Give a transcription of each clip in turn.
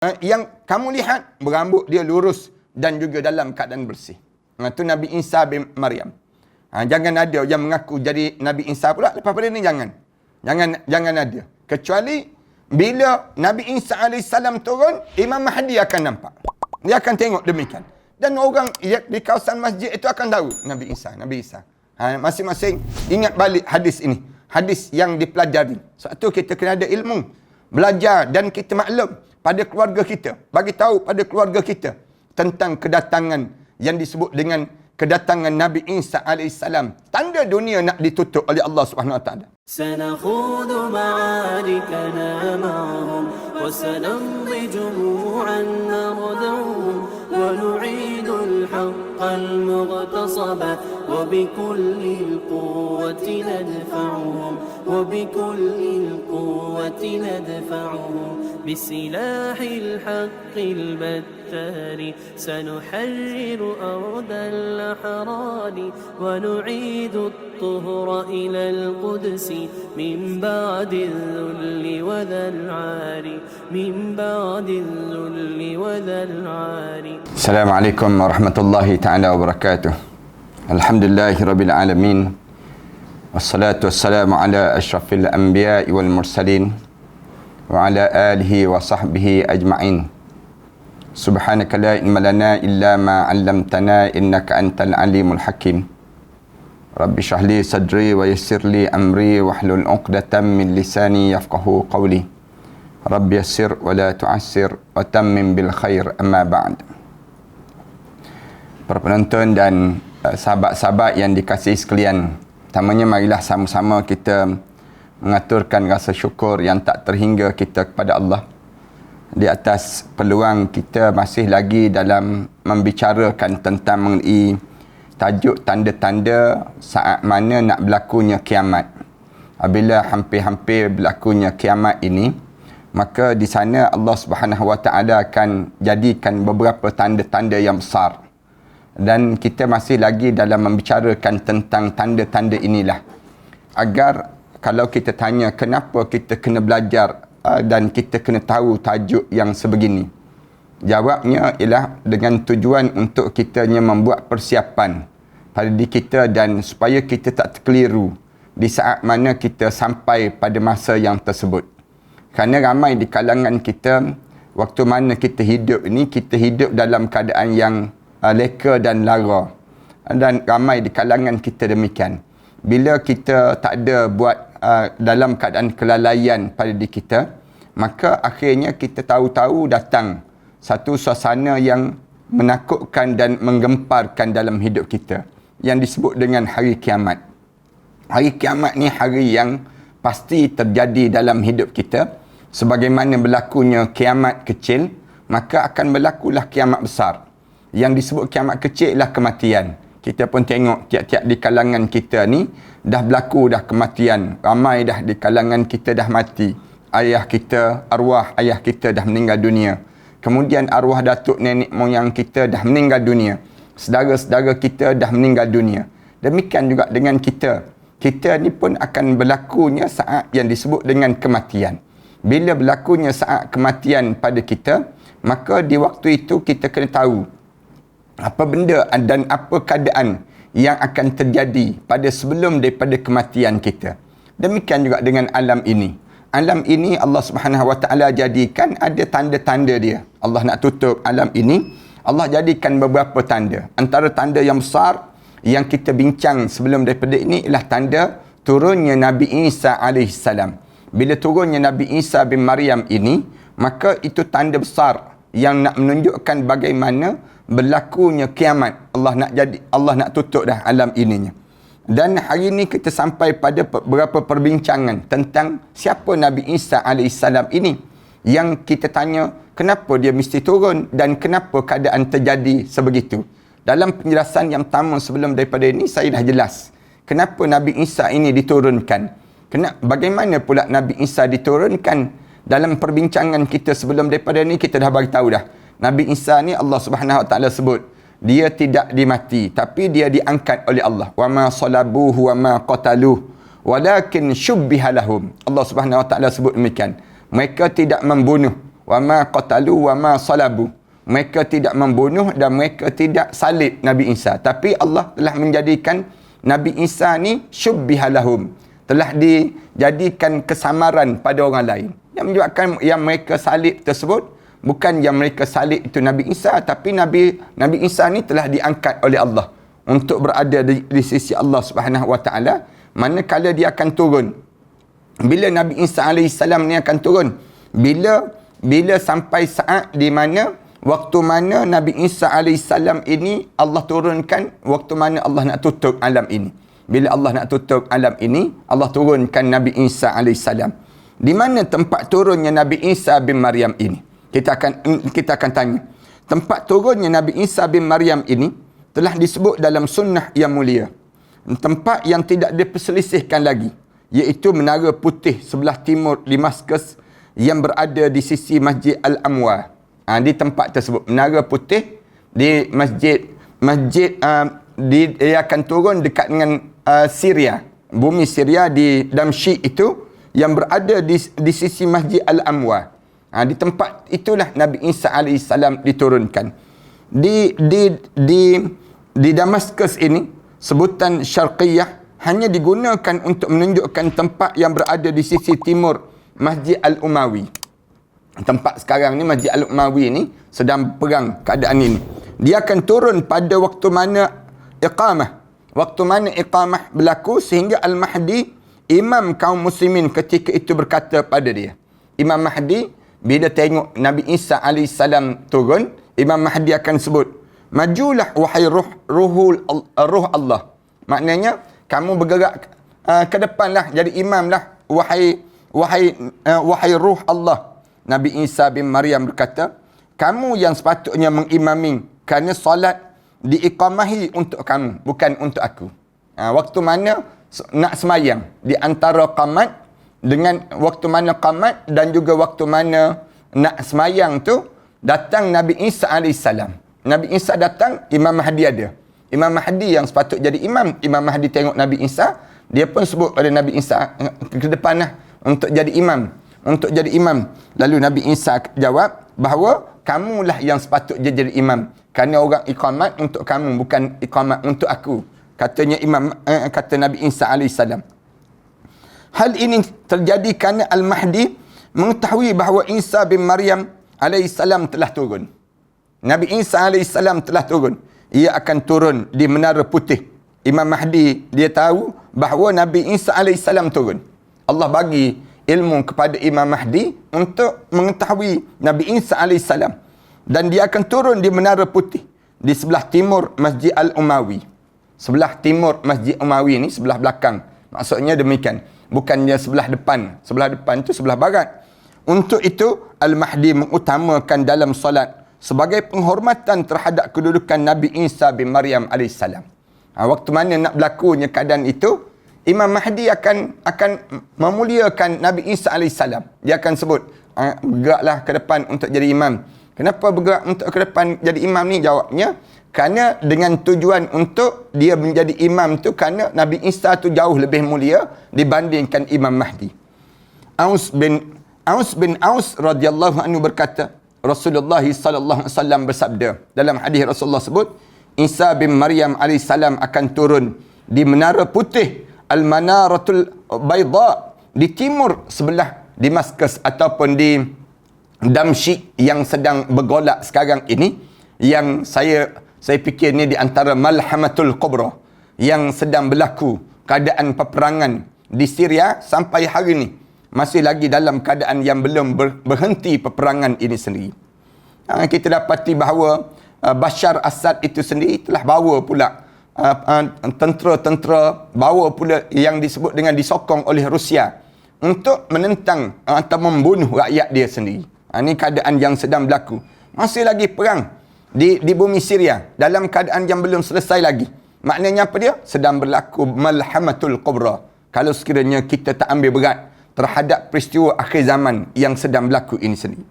Yang kamu lihat berambut dia lurus dan juga dalam keadaan bersih. Itu Nabi Isa bin Maryam. Jangan ada yang mengaku jadi Nabi Isa pula lepas pada ni, jangan ada. Kecuali bila Nabi Isa AS turun, Imam Mahdi akan nampak. Dia akan tengok demikian. Dan orang di kawasan masjid itu akan tahu Nabi Isa. Masing-masing ingat balik hadis ini. Hadis yang dipelajari. Sebab tu kita kena ada ilmu. Belajar dan kita maklum pada keluarga kita. Bagi tahu pada keluarga kita tentang kedatangan yang disebut dengan kedatangan Nabi Isa AS. Tanda dunia nak ditutup oleh Allah SWT. سنخوض معاركنا معهم وسنمضي جموعا نردعهم ونعيد الحق المغتصب وبكل القوة ندفعهم بسلاح الحق البتار سنحرر أرض الأحرار ونعيد الطهر إلى القدس من بعد الذل وذا العار السلام عليكم ورحمة الله تعالى وبركاته. الحمد لله رب العالمين والصلاة والسلام على أشرف الأنبياء والمرسلين وعلى آله وصحبه أجمعين. سبحانك لا علم لنا إلا ما علمتنا إنك أنت العليم الحكيم. رب اشرح لي صدري ويسر لي أمري واحلل عقدة من لساني يفقهوا قولي. رب يسر ولا تعسر وتمم بالخير أما بعد. Para penonton dan sahabat-sahabat yang dikasihi sekalian, pertamanya marilah sama-sama kita mengaturkan rasa syukur yang tak terhingga kita kepada Allah di atas peluang kita masih lagi dalam membicarakan tentang mengenai tajuk tanda-tanda saat mana nak berlakunya kiamat. Apabila hampir-hampir berlakunya kiamat ini, maka di sana Allah Subhanahu Wa Taala akan jadikan beberapa tanda-tanda yang besar. Dan kita masih lagi dalam membicarakan tentang tanda-tanda inilah. Agar kalau kita tanya kenapa kita kena belajar dan kita kena tahu tajuk yang sebegini, jawabnya ialah dengan tujuan untuk kitanya membuat persiapan pada diri kita dan supaya kita tak terkeliru di saat mana kita sampai pada masa yang tersebut. Kerana ramai di kalangan kita, waktu mana kita hidup ini, kita hidup dalam keadaan yang leka dan lara. Dan ramai di kalangan kita demikian. Bila kita tak ada buat dalam keadaan kelalaian pada diri kita, maka akhirnya kita tahu-tahu datang satu suasana yang menakutkan dan menggemparkan dalam hidup kita, yang disebut dengan hari kiamat. Hari kiamat ni hari yang pasti terjadi dalam hidup kita. Sebagaimana berlakunya kiamat kecil, maka akan berlakulah kiamat besar. Yang disebut kiamat kecil ialah kematian. Kita pun tengok tiap-tiap di kalangan kita ni dah berlaku dah kematian. Ramai dah di kalangan kita dah mati. Arwah ayah kita dah meninggal dunia. Kemudian arwah datuk nenek moyang kita dah meninggal dunia. Saudara-saudara kita dah meninggal dunia. Demikian juga dengan kita. Kita ni pun akan berlakunya saat yang disebut dengan kematian. Bila berlakunya saat kematian pada kita, maka di waktu itu kita kena tahu apa benda dan apa keadaan yang akan terjadi pada sebelum daripada kematian kita. Demikian juga dengan alam ini. Alam ini Allah Subhanahu Wa Taala jadikan ada tanda-tanda dia. Allah nak tutup alam ini, Allah jadikan beberapa tanda. Antara tanda yang besar yang kita bincang sebelum daripada ini ialah tanda turunnya Nabi Isa AS. Bila turunnya Nabi Isa bin Maryam ini, maka itu tanda besar yang nak menunjukkan bagaimana berlakunya kiamat. Allah nak tutup dah alam ininya. Dan hari ini kita sampai pada beberapa perbincangan tentang siapa Nabi Isa AS ini, yang kita tanya kenapa dia mesti turun dan kenapa keadaan terjadi sebegitu. Dalam penjelasan yang pertama sebelum daripada ini, saya dah jelas kenapa Nabi Isa ini diturunkan. Bagaimana pula Nabi Isa diturunkan. Dalam perbincangan kita sebelum daripada ini, kita dah bagi tahu dah. Nabi Isa ni Allah Subhanahu Wa Taala sebut dia tidak dimati, tapi dia diangkat oleh Allah. Wa ma salabuhu wa ma qataluhu walakin syubbiha lahum. Allah Subhanahu Wa Taala sebut demikian. Mereka tidak membunuh wa ma qatalu wa ma salabu. Mereka tidak membunuh dan mereka tidak salib Nabi Isa. Tapi Allah telah menjadikan Nabi Isa ni syubbiha lahum, telah dijadikan kesamaran pada orang lain. Yang menyebabkan yang mereka salib tersebut bukan yang mereka salib itu Nabi Isa, tapi Nabi Isa ni telah diangkat oleh Allah untuk berada di sisi Allah Subhanahu Wa Taala, manakala dia akan turun. Bila Nabi Isa alaihissalam ni akan turun? Bila sampai saat di mana, waktu mana Nabi Isa alaihissalam ini Allah turunkan, waktu mana Allah nak tutup alam ini. Bila Allah nak tutup alam ini, Allah turunkan Nabi Isa alaihissalam. Di mana tempat turunnya Nabi Isa bin Maryam ini? Kita akan tanya. Tempat turunnya Nabi Isa bin Maryam ini telah disebut dalam sunnah yang mulia. Tempat yang tidak diperselisihkan lagi, iaitu Menara Putih sebelah timur Damaskus yang berada di sisi Masjid Al-Anwar. Di tempat tersebut, Menara Putih di dia akan turun dekat dengan Syria. Bumi Syria di Damsyik itu yang berada di sisi Masjid Al-Anwar. Di tempat itulah Nabi Isa alaihissalam diturunkan. Di Damaskus ini, sebutan Syarqiyah hanya digunakan untuk menunjukkan tempat yang berada di sisi timur Masjid Al-Umawi. Tempat sekarang ni, Masjid Al-Umawi ni sedang perang keadaan ini. Dia akan turun pada waktu mana iqamah. Waktu mana iqamah berlaku sehingga Al-Mahdi, imam kaum muslimin ketika itu berkata pada dia. Imam Mahdi bila tengok Nabi Isa alaihissalam turun, Imam Mahdi akan sebut, majulah wahai ruh Allah. Maknanya kamu bergerak ke depanlah, jadi imamlah wahai ruh Allah. Nabi Isa bin Maryam berkata, kamu yang sepatutnya mengimami, kerana solat diiqamahi untuk kamu, bukan untuk aku. Waktu mana nak semayang, di antara qamat dengan waktu mana qamat dan juga waktu mana nak semayang tu, datang Nabi Isa alaihissalam. Nabi Isa datang, Imam Mahdi ada. Imam Mahdi yang sepatut jadi imam. Imam Mahdi tengok Nabi Isa, dia pun sebut pada Nabi Isa ke depanlah untuk jadi imam. Untuk jadi imam. Lalu Nabi Isa jawab bahawa kamulah yang sepatutnya jadi imam. Kerana orang iqamat untuk kamu, bukan iqamat untuk aku. Katanya kata Nabi Isa alaihissalam. Hal ini terjadi kerana Al-Mahdi mengetahui bahawa Isa bin Maryam alaihissalam telah turun. Nabi Isa alaihissalam telah turun. Ia akan turun di Menara Putih. Imam Mahdi dia tahu bahawa Nabi Isa alaihissalam turun. Allah bagi ilmu kepada Imam Mahdi untuk mengetahui Nabi Isa alaihissalam. Dan dia akan turun di Menara Putih di sebelah timur Masjid Al-Umawi. Sebelah timur Masjid Umawi ni sebelah belakang. Maksudnya demikian. Bukannya sebelah depan. Sebelah depan itu sebelah barat. Untuk itu Al-Mahdi mengutamakan dalam solat sebagai penghormatan terhadap kedudukan Nabi Isa bin Maryam alaihissalam. Waktu mana nak berlakunya keadaan itu, Imam Mahdi akan memuliakan Nabi Isa alaihissalam. Dia akan sebut, bergeraklah ke depan untuk jadi imam. Kenapa bergerak untuk ke depan jadi imam ni? Jawabnya, kerana dengan tujuan untuk dia menjadi imam tu, kerana Nabi Isa tu jauh lebih mulia dibandingkan Imam Mahdi. Aus bin Aus radhiyallahu anhu berkata, Rasulullah sallallahu alaihi wasallam bersabda dalam hadis, Rasulullah sebut, Isa bin Maryam alaihissalam akan turun di Menara Putih, Al-Manaratul Bayda, di timur sebelah Damaskus ataupun di Damsyik yang sedang bergolak sekarang ini, yang saya fikir ni di antara Malhamatul Kubra yang sedang berlaku keadaan peperangan di Syria sampai hari ini. Masih lagi dalam keadaan yang belum berhenti peperangan ini sendiri. Kita dapati bahawa Bashar Assad itu sendiri telah bawa pula tentera-tentera, bawa pula yang disebut dengan disokong oleh Rusia untuk menentang atau membunuh rakyat dia sendiri. Ini keadaan yang sedang berlaku. Masih lagi perang di bumi Syria dalam keadaan yang belum selesai lagi. Maknanya apa dia? Sedang berlaku Malhamatul Kubra. Kalau sekiranya kita tak ambil berat terhadap peristiwa akhir zaman yang sedang berlaku ini sendiri.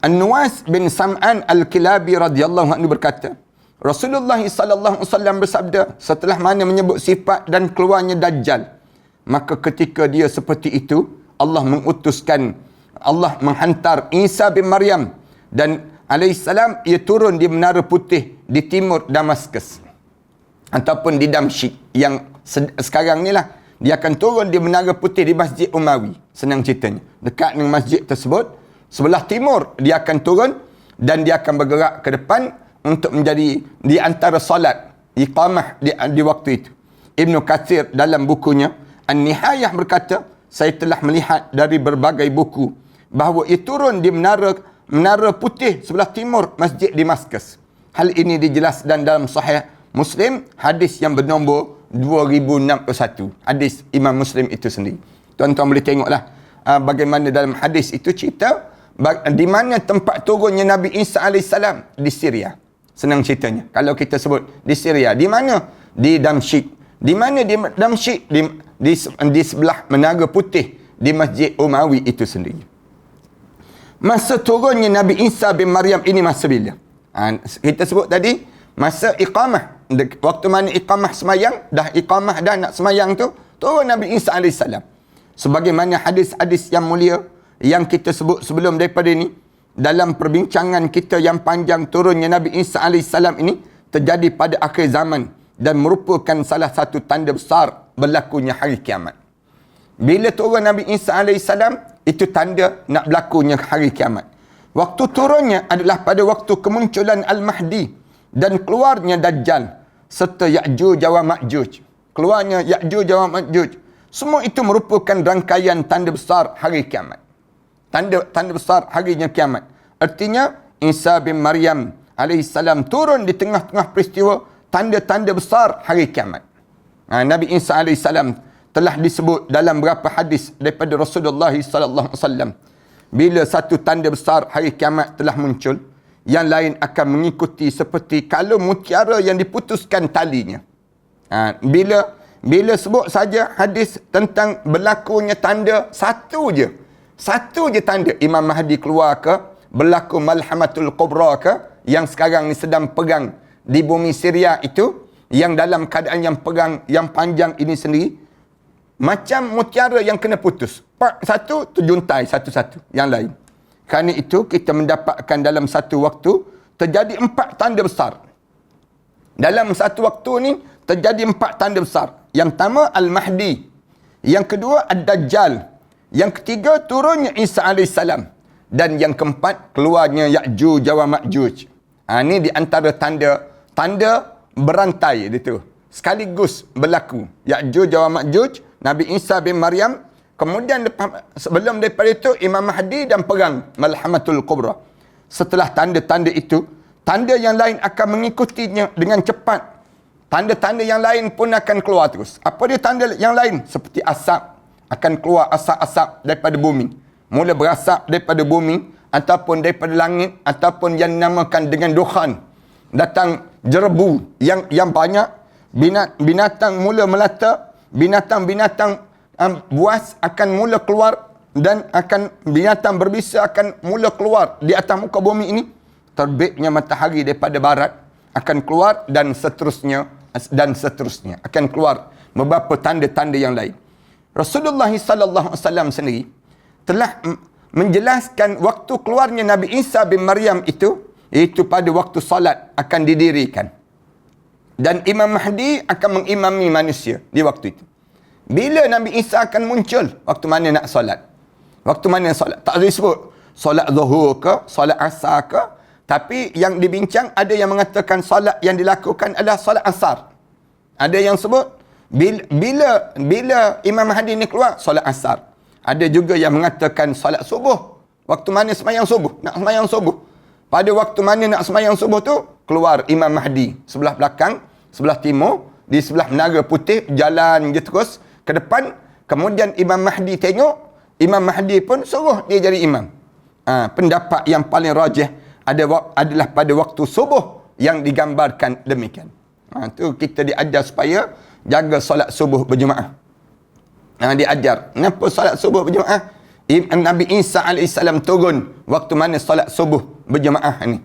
An-Nuwas bin Sam'an Al-Kilabi radhiyallahu anhu berkata, Rasulullah sallallahu alaihi wasallam bersabda setelah mana menyebut sifat dan keluarnya Dajjal, maka ketika dia seperti itu, Allah mengutuskan Allah menghantar Isa bin Maryam dan alaihissalam, ia turun di Menara Putih di timur Damaskus ataupun di Damsyik yang sekarang ni lah. Dia akan turun di Menara Putih di Masjid Umawi, senang ceritanya, dekat dengan masjid tersebut. Sebelah timur dia akan turun dan dia akan bergerak ke depan untuk menjadi di antara solat iqamah di waktu itu. Ibn Katsir dalam bukunya An-Nihayah berkata, saya telah melihat dari berbagai buku bahawa ia turun di Menara Putih sebelah timur Masjid Damaskus. Hal ini dijelaskan dalam Sahih Muslim, hadis yang bernombor 2061. Hadis Imam Muslim itu sendiri. Tuan-tuan boleh tengoklah bagaimana dalam hadis itu cerita di mana tempat turunnya Nabi Isa AS di Syria. Senang ceritanya. Kalau kita sebut di Syria, di mana? Di Damsyik. Di mana di Damsyik? Di sebelah Menara Putih di Masjid Umawi itu sendiri. Masa turunnya Nabi Isa bin Maryam ini masa bila? Kita sebut tadi masa iqamah. Waktu mana iqamah semayang, dah iqamah dah nak semayang tu, turun Nabi Isa AS. Sebagaimana hadis-hadis yang mulia yang kita sebut sebelum daripada ini, dalam perbincangan kita yang panjang turunnya Nabi Isa AS ini terjadi pada akhir zaman dan merupakan salah satu tanda besar berlakunya hari kiamat. Bila turun Nabi Isa AS, itu tanda nak berlakunya hari kiamat. Waktu turunnya adalah pada waktu kemunculan Al-Mahdi dan keluarnya Dajjal serta Ya'juj wa Ma'juj. Keluarnya Ya'juj wa Ma'juj. Semua itu merupakan rangkaian tanda besar hari kiamat. Tanda besar harinya kiamat. Artinya Isa bin Maryam alaihissalam turun di tengah-tengah peristiwa tanda-tanda besar hari kiamat. Nabi Isa alaihissalam telah disebut dalam beberapa hadis daripada Rasulullah sallallahu alaihi wasallam, bila satu tanda besar hari kiamat telah muncul, yang lain akan mengikuti seperti kalau mutiara yang diputuskan talinya. Bila sebut saja hadis tentang berlakunya tanda, satu je tanda Imam Mahdi keluar ke, berlaku Malhamatul Kubra ke, yang sekarang ni sedang pegang di bumi Syria itu, yang dalam keadaan yang pegang yang panjang ini sendiri, macam mutiara yang kena putus. Pak satu, terjuntai satu-satu yang lain. Kerana itu kita mendapatkan dalam satu waktu terjadi 4 tanda besar. Dalam satu waktu ni terjadi 4 tanda besar. Yang pertama Al-Mahdi. Yang kedua Ad-Dajjal. Yang ketiga turunnya Isa AS. Dan yang keempat keluarnya Ya'juj wa Ma'juj. Ini di antara tanda berantai itu. Sekaligus berlaku. Ya'juj wa Ma'juj, Nabi Isa bin Maryam. Kemudian sebelum daripada itu Imam Mahdi dan perang Malhamatul Kubra. Setelah tanda-tanda itu, tanda yang lain akan mengikutinya dengan cepat. Tanda-tanda yang lain pun akan keluar terus. Apa dia tanda yang lain? Seperti asap. Akan keluar asap-asap daripada bumi. Mula berasap daripada bumi, ataupun daripada langit, ataupun yang dinamakan dengan dukhan. Datang jerebu yang banyak. Binatang mula melata. Binatang-binatang buas akan mula keluar, dan akan binatang berbisa akan mula keluar di atas muka bumi ini. Terbitnya matahari daripada barat akan keluar, dan seterusnya akan keluar beberapa tanda-tanda yang lain. Rasulullah sallallahu alaihi wasallam sendiri telah menjelaskan waktu keluarnya Nabi Isa bin Maryam itu, iaitu pada waktu salat akan didirikan, dan Imam Mahdi akan mengimami manusia di waktu itu. Bila Nabi Isa akan muncul? Waktu mana nak solat? Waktu mana solat? Tak boleh sebut solat zuhur ke, solat asar ke. Tapi yang dibincang, ada yang mengatakan solat yang dilakukan adalah solat asar. Ada yang sebut bila Imam Mahdi ni keluar, solat asar. Ada juga yang mengatakan solat subuh. Waktu mana semayang subuh? Nak semayang subuh. Pada waktu mana nak semayang subuh tu, keluar Imam Mahdi. Sebelah belakang, sebelah timur, di sebelah Menara Putih, jalan je terus ke depan. Kemudian Imam Mahdi tengok, Imam Mahdi pun suruh dia jadi imam. Pendapat yang paling rajih adalah pada waktu subuh yang digambarkan demikian. Tu kita diajar supaya jaga solat subuh berjemaah. Diajar. Kenapa solat subuh berjemaah? Nabi Isa AS turun waktu mana solat subuh berjemaah ni.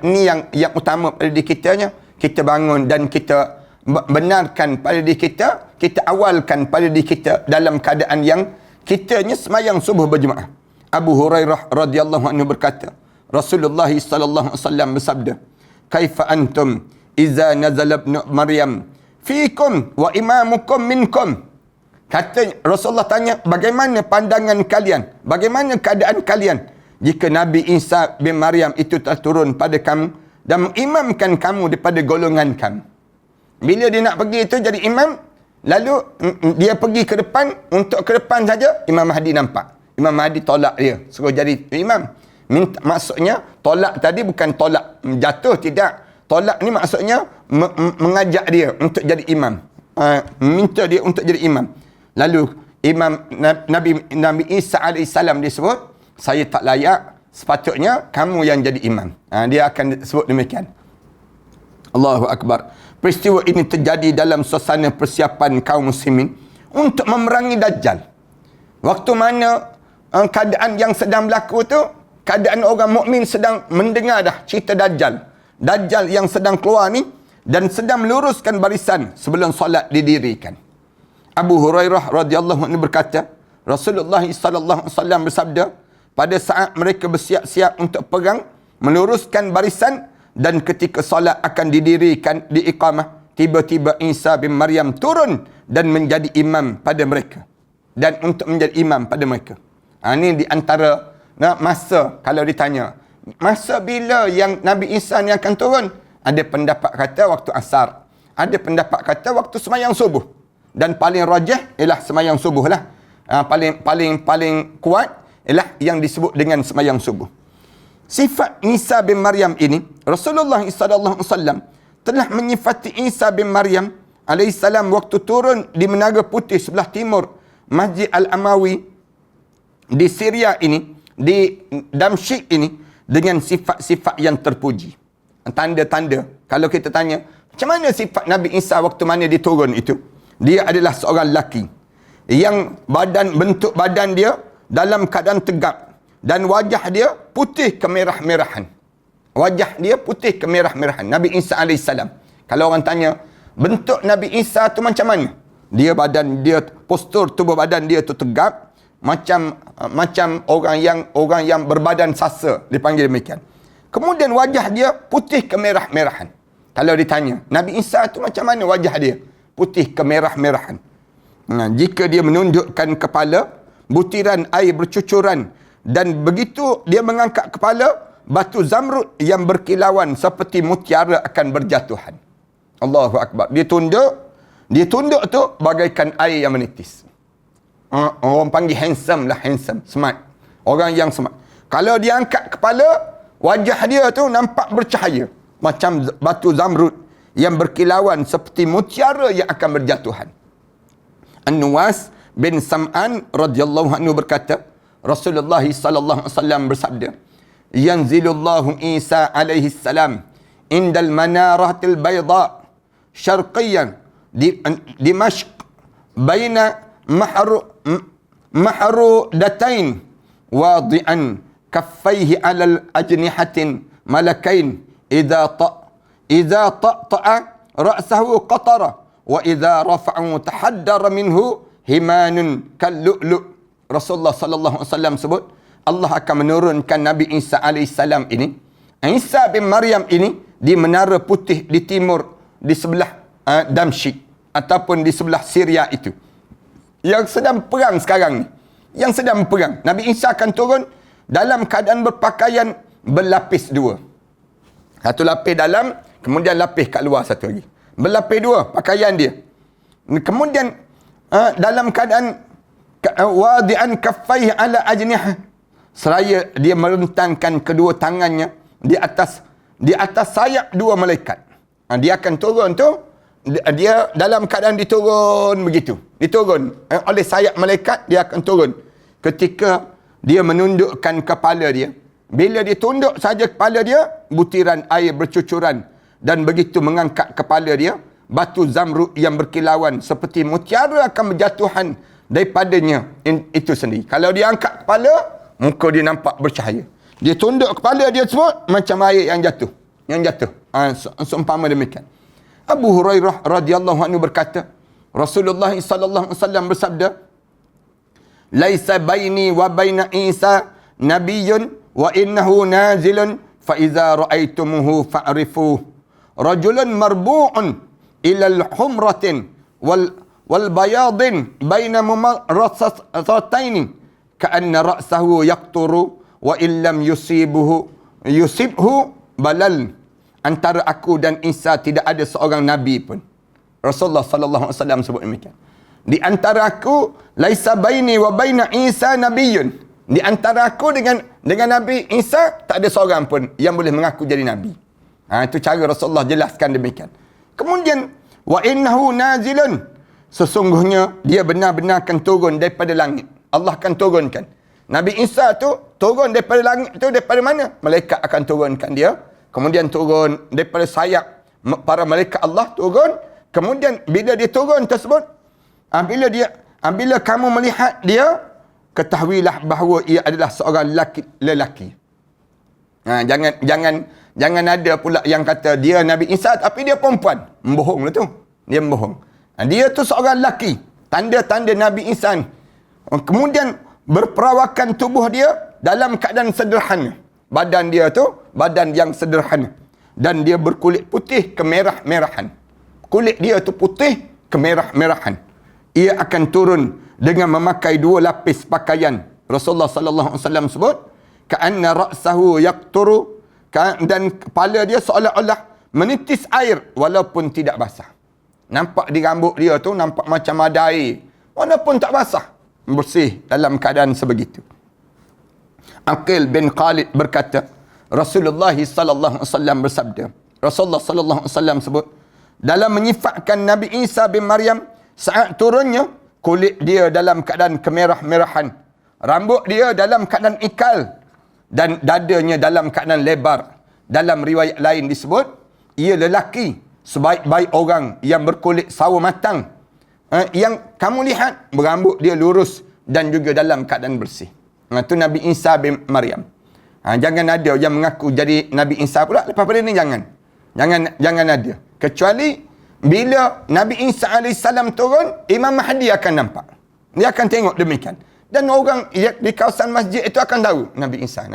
Ini yang utama pada diri kitanya. Kita bangun dan kita benarkan pada diri kita awalkan pada diri kita dalam keadaan yang kitanya semayang subuh berjemaah. Abu Hurairah radhiyallahu anhu berkata, Rasulullah sallallahu alaihi wasallam bersabda, "Kaifa antum idza nazala ibn Maryam fiikum wa imamukum minkum?" Kata Rasulullah tanya, bagaimana pandangan kalian? Bagaimana keadaan kalian jika Nabi Isa bin Maryam itu telah turun pada kamu dan mengimamkan kamu daripada golongan kamu? Bila dia nak pergi itu jadi imam, lalu dia pergi ke depan, untuk ke depan saja Imam Mahdi nampak. Imam Mahdi tolak dia, suruh jadi imam. Maksudnya, tolak tadi bukan tolak jatuh, tidak. Tolak ni maksudnya mengajak dia untuk jadi imam. Minta dia untuk jadi imam. Lalu Imam Nabi Isa AS disebut, saya tak layak, sepatutnya kamu yang jadi imam. Dia akan sebut demikian. Allahu Akbar. Peristiwa ini terjadi dalam suasana persiapan kaum muslimin untuk memerangi Dajjal. Waktu mana keadaan yang sedang berlaku tu, keadaan orang mukmin sedang mendengar dah cerita Dajjal. Dajjal yang sedang keluar ni, dan sedang meluruskan barisan sebelum solat didirikan. Abu Hurairah radhiyallahu anhu berkata, Rasulullah sallallahu alaihi wasallam bersabda, pada saat mereka bersiap-siap untuk perang, meluruskan barisan, dan ketika solat akan didirikan di iqamah, tiba-tiba Isa bin Maryam turun dan menjadi imam pada mereka. Dan untuk menjadi imam pada mereka. Ini di antara masa, kalau ditanya, masa bila yang Nabi Isa ni akan turun? Ada pendapat kata waktu asar. Ada pendapat kata waktu semayang subuh. Dan paling rajah ialah semayang subuh lah. Paling kuat ialah yang disebut dengan semayang subuh. Sifat Isa bin Maryam ini, Rasulullah SAW telah menyifati Isa bin Maryam AS waktu turun di Menara Putih sebelah timur Masjid Al-Amawi di Syria ini, di Damsyik ini, dengan sifat-sifat yang terpuji. Tanda-tanda, kalau kita tanya, macam mana sifat Nabi Isa waktu mana dia turun itu? Dia adalah seorang lelaki yang bentuk badan dia dalam keadaan tegap, dan wajah dia putih kemerah-merahan. Wajah dia putih kemerah-merahan. Nabi Isa AS. Kalau orang tanya, bentuk Nabi Isa tu macam mana? Dia badan dia, postur tubuh badan dia tu tegap, macam orang yang berbadan sasa, dipanggil demikian. Kemudian wajah dia putih kemerah-merahan. Kalau ditanya, Nabi Isa tu macam mana wajah dia? Putih kemerah-merahan. Jika dia menundukkan kepala, butiran air bercucuran, dan begitu dia mengangkat kepala, batu zamrud yang berkilauan seperti mutiara akan berjatuhan. Allahu Akbar. Dia tunduk tu bagaikan air yang menitis. Orang panggil handsome lah, handsome, smart. Orang yang smart. Kalau dia angkat kepala, wajah dia tu nampak bercahaya, macam batu zamrud yang berkilauan seperti mutiara yang akan berjatuhan. An-Nuwas bin Sam'an radhiyallahu anhu berkata, Rasulullah sallallahu alaihi wasallam bersabda, yanzilullahu Isa alaihi salam indal manaratil bayda syarqiyan di Dimashq baina mahrudatain wadi'an kaffaihi alal ajnihatin malakain idza ta'ta'a ra'sahu qatara wa idza rafa'u tahaddara minhu himanun kallu'lu'. Rasulullah sallallahu alaihi wasallam sebut, Allah akan menurunkan Nabi Isa alaihissalam ini, Isa bin Maryam ini, di Menara Putih di timur, di sebelah Damsyik ataupun di sebelah Syria itu, yang sedang perang sekarang ni, yang sedang perang. Nabi Isa akan turun dalam keadaan berpakaian berlapis dua. Satu lapis dalam, kemudian lapis kat luar satu lagi. Berlapis dua pakaian dia. Kemudian dalam keadaan wadi'an kaffaihi ala ajnihah, seraya dia merentangkan kedua tangannya di atas sayap dua malaikat. Dia akan turun tu, dia dalam keadaan diturun begitu. Diturun oleh sayap malaikat, dia akan turun. Ketika dia menundukkan kepala dia, bila dia tunduk saja kepala dia, butiran air bercucuran, dan begitu mengangkat kepala dia, batu zamrud yang berkilauan seperti mutiara akan berjatuhan daripadanya itu sendiri. Kalau dia angkat kepala, muka dia nampak bercahaya. Dia tunduk kepala dia sebut macam air yang jatuh. Seumpama demikian. Abu Hurairah radhiyallahu anhu berkata, Rasulullah sallallahu alaihi wasallam bersabda, "Laisa baini wa baina Isa nabiyyun wa innahu nazilun fa idza ra'aitumuhu fa'rifuh rajulun marbu'un ila al-humratin wal bayadin baina mumarrasataini ka'anna ra'sahu yaqturu wa illam yusibhu balal. Antara aku dan Isa tidak ada seorang nabi pun. Rasulullah sallallahu alaihi wasallam sebut demikian. Di antara aku laisa baini wa baina Isa nabiyyun. Di antara aku dengan Nabi Isa tak ada seorang pun yang boleh mengaku jadi nabi. Itu cara Rasulullah jelaskan demikian. Kemudian wa innahu nazilun, sesungguhnya dia benar-benar akan turun daripada langit. Allah akan turunkan. Nabi Isa tu turun daripada langit tu, daripada mana? Malaikat akan turunkan dia. Kemudian turun daripada sayap para malaikat Allah turun. Kemudian bila dia turun tersebut, bila kamu melihat dia, ketahuilah bahawa ia adalah seorang lelaki. Jangan ada pula yang kata dia Nabi Isa tapi dia perempuan. Membohong lah tu. Dia membohong. Dia tu seorang lelaki. Tanda-tanda Nabi Isa ni. Kemudian berperawakan tubuh dia dalam keadaan sederhana. Badan dia tu badan yang sederhana. Dan dia berkulit putih kemerah-merahan. Kulit dia tu putih kemerah-merahan. Ia akan turun dengan memakai 2 lapis pakaian. Rasulullah sallallahu alaihi wasallam sebut, ka'anna ra'sahu yaqturu, dan kepala dia seolah-olah menitis air walaupun tidak basah. Nampak di rambut dia tu nampak macam ada air walaupun tak basah. Bersih dalam keadaan sebegitu. Aqil bin Khalid berkata, Rasulullah sallallahu alaihi wasallam bersabda, Rasulullah sallallahu alaihi wasallam sebut, dalam menyifatkan Nabi Isa bin Maryam, saat turunnya, kulit dia dalam keadaan kemerah-merahan, rambut dia dalam keadaan ikal, dan dadanya dalam keadaan lebar. Dalam riwayat lain disebut, ia lelaki sebaik-baik orang yang berkulit sawo matang. Yang kamu lihat, berambut dia lurus dan juga dalam keadaan bersih. Itu Nabi Isa bin Maryam. Jangan ada yang mengaku jadi Nabi Isa pula. Lepas pada ni jangan ada. Kecuali bila Nabi Isa AS turun, Imam Mahdi akan nampak. Dia akan tengok demikian. Dan orang di kawasan masjid itu akan tahu Nabi Isa.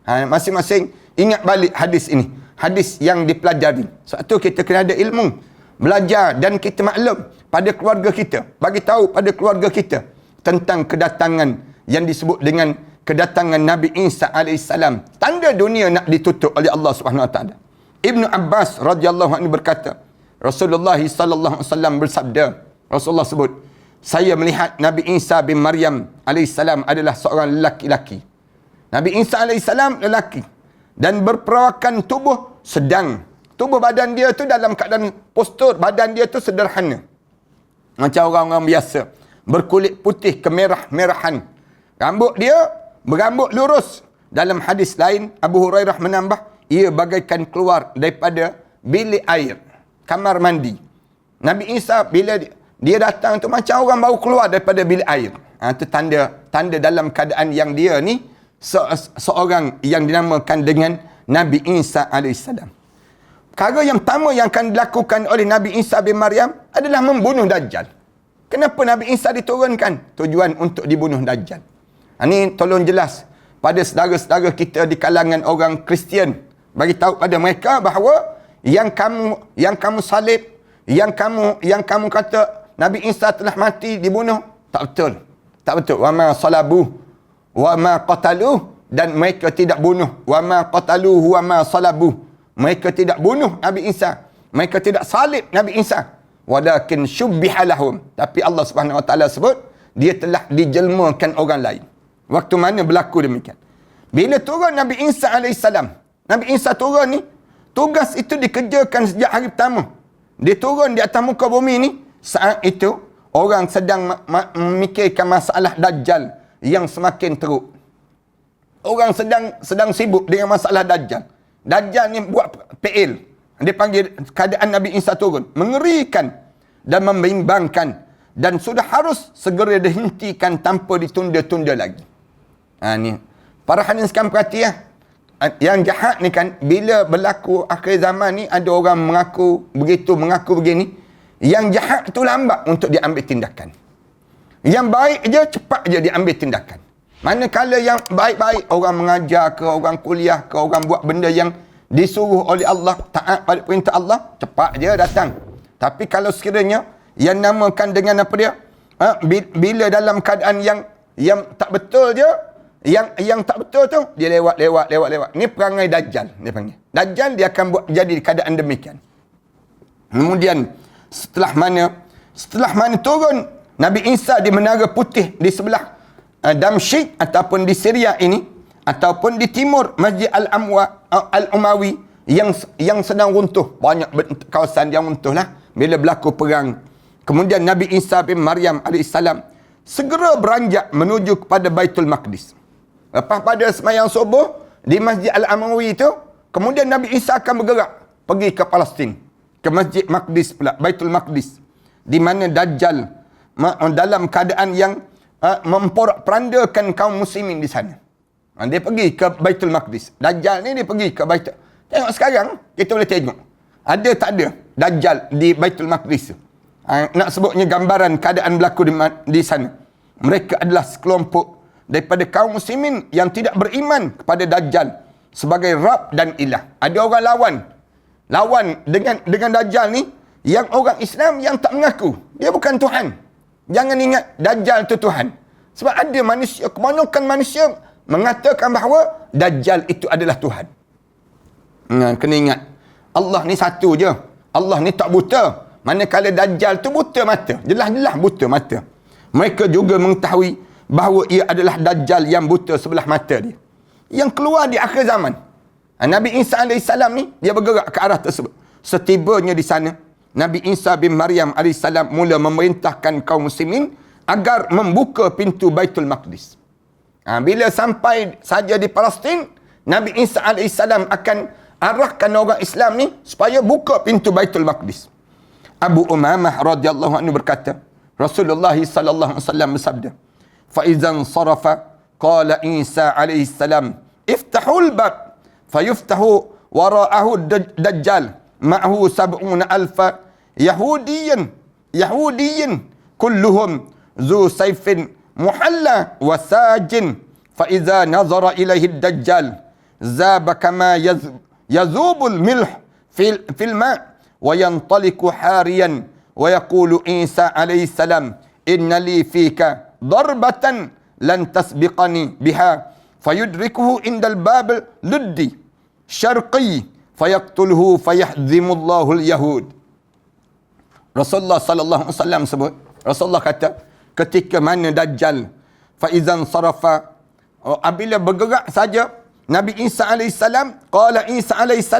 Masing-masing ingat balik hadis ini. Hadis yang dipelajari. Sebab tu kita kena ada ilmu. Belajar dan kita maklum pada keluarga kita. Bagi tahu pada keluarga kita tentang kedatangan yang disebut dengan kedatangan Nabi Isa AS. Tanda dunia nak ditutup oleh Allah SWT. Ibnu Abbas radhiyallahu anhu berkata, Rasulullah sallallahu alaihi wasallam bersabda, Rasulullah sebut, saya melihat Nabi Isa bin Maryam AS adalah seorang lelaki. Nabi Isa AS lelaki dan berperawakan tubuh sedang. Tubuh badan dia tu dalam keadaan postur badan dia tu sederhana. Macam orang-orang biasa. Berkulit putih kemerah-merahan. Rambut dia berambut lurus. Dalam hadis lain, Abu Hurairah menambah, ia bagaikan keluar daripada bilik air, kamar mandi. Nabi Isa bila dia datang tu macam orang baru keluar daripada bilik air. Itu tanda dalam keadaan yang dia ni seorang yang dinamakan dengan Nabi Isa AS. Perkara yang pertama yang akan dilakukan oleh Nabi Isa bin Maryam adalah membunuh Dajjal. Kenapa Nabi Isa diturunkan? Tujuan untuk dibunuh Dajjal. Ini tolong jelas pada saudara-saudara kita di kalangan orang Kristian. Bagi tahu pada mereka bahawa yang kamu salib, yang kamu kata Nabi Isa telah mati dibunuh, tak betul. Tak betul. Wa ma salabuh wa ma qataluh, dan mereka tidak bunuh. Wa ma qataluhu wa ma salabuh. Mereka tidak bunuh Nabi Isa. Mereka tidak salib Nabi Isa. Walakin syubbiha lahum. Tapi Allah Subhanahu Wa Taala sebut dia telah dijelmakan orang lain. Waktu mana berlaku demikian? Bila turun Nabi Isa AS, Nabi Isa turun ni, tugas itu dikerjakan sejak hari pertama. Dia turun di atas muka bumi ni, saat itu orang sedang memikirkan masalah Dajjal yang semakin teruk. Orang sedang sibuk dengan masalah Dajjal. Dajjal ni buat PL. Dia panggil keadaan Nabi Isa turun. Mengerikan dan membimbangkan. Dan sudah harus segera dihentikan tanpa ditunda-tunda lagi. Ni. Para hadirin sekalian perhati ya. Yang jahat ni kan, bila berlaku akhir zaman ni, ada orang mengaku begitu, mengaku begini. Yang jahat tu lambat untuk diambil tindakan. Yang baik je, cepat je diambil tindakan. Manakala yang baik-baik, orang mengajar ke, orang kuliah ke, orang buat benda yang disuruh oleh Allah, taat pada perintah Allah, cepat je datang. Tapi kalau sekiranya yang namakan dengan apa dia? Bila dalam keadaan yang tak betul je, yang tak betul tu, dia lewat. Ni perangai Dajjal, dia panggil. Dajjal dia akan buat jadi keadaan demikian. Kemudian setelah mana turun Nabi Isa di Menara Putih di sebelah Damsyik ataupun di Syria ini, ataupun di timur Masjid Al-Umawi yang sedang runtuh, banyak kawasan yang runtuh lah bila berlaku perang. Kemudian Nabi Isa bin Maryam AS segera beranjak menuju kepada Baitul Maqdis. Lepas pada semayang subuh di Masjid Al-Umawi itu, kemudian Nabi Isa akan bergerak pergi ke Palestin, ke Masjid Maqdis pula, Baitul Maqdis, di mana Dajjal dalam keadaan yang memporak-perandakan kaum muslimin di sana. Dia pergi ke Baitul Maqdis. Dajjal ni dia pergi ke Baitul. Tengok sekarang, kita boleh tengok. Ada tak ada Dajjal di Baitul Maqdis? Nak sebutnya gambaran keadaan berlaku di sana. Mereka adalah sekelompok daripada kaum muslimin yang tidak beriman kepada Dajjal sebagai Rab dan Ilah. Ada orang lawan dengan Dajjal ni, yang orang Islam yang tak mengaku dia bukan Tuhan. Jangan ingat Dajjal tu Tuhan. Sebab ada manusia, kebanyakan manusia mengatakan bahawa Dajjal itu adalah Tuhan. Kena ingat, Allah ni satu je. Allah ni tak buta. Manakala Dajjal tu buta mata. Jelas-jelas buta mata. Mereka juga mengetahui bahawa ia adalah Dajjal yang buta sebelah mata dia, yang keluar di akhir zaman. Nabi Isa AS ni, dia bergerak ke arah tersebut. Setibanya di sana, Nabi Isa bin Maryam AS mula memerintahkan kaum muslimin agar membuka pintu Baitul Maqdis. Bila sampai saja di Palestin, Nabi Isa AS akan arahkan orang Islam ni supaya buka pintu Baitul Maqdis. Abu Umamah radhiyallahu anhu berkata, Rasulullah sallallahu alaihi wasallam bersabda, "Fa idzan sarafa qala Isa alaihi salam, iftahul bab fayuftahu wara'ahu dajjal ma'ahu 70,000 Yahudiyyin kulluhum zu sayfin muhalla wa sajin, fa idza nazara ilaihi dajjal zaba kama yazubul milh fil ma' wa yantaliku hariyan wa yaqulu Isa alaihi salam, inna li fika darbatan lan tasbiqani biha fayudrikuhu indal bab luddi syarqi fayaqtuluhu fayahzimullahu al-yahud." Rasulullah sallallahu alaihi wasallam sebut, Rasulullah kata, ketika mana Dajjal faizan sarafa, apabila bergerak saja Nabi Isa AS, qala Isa AS,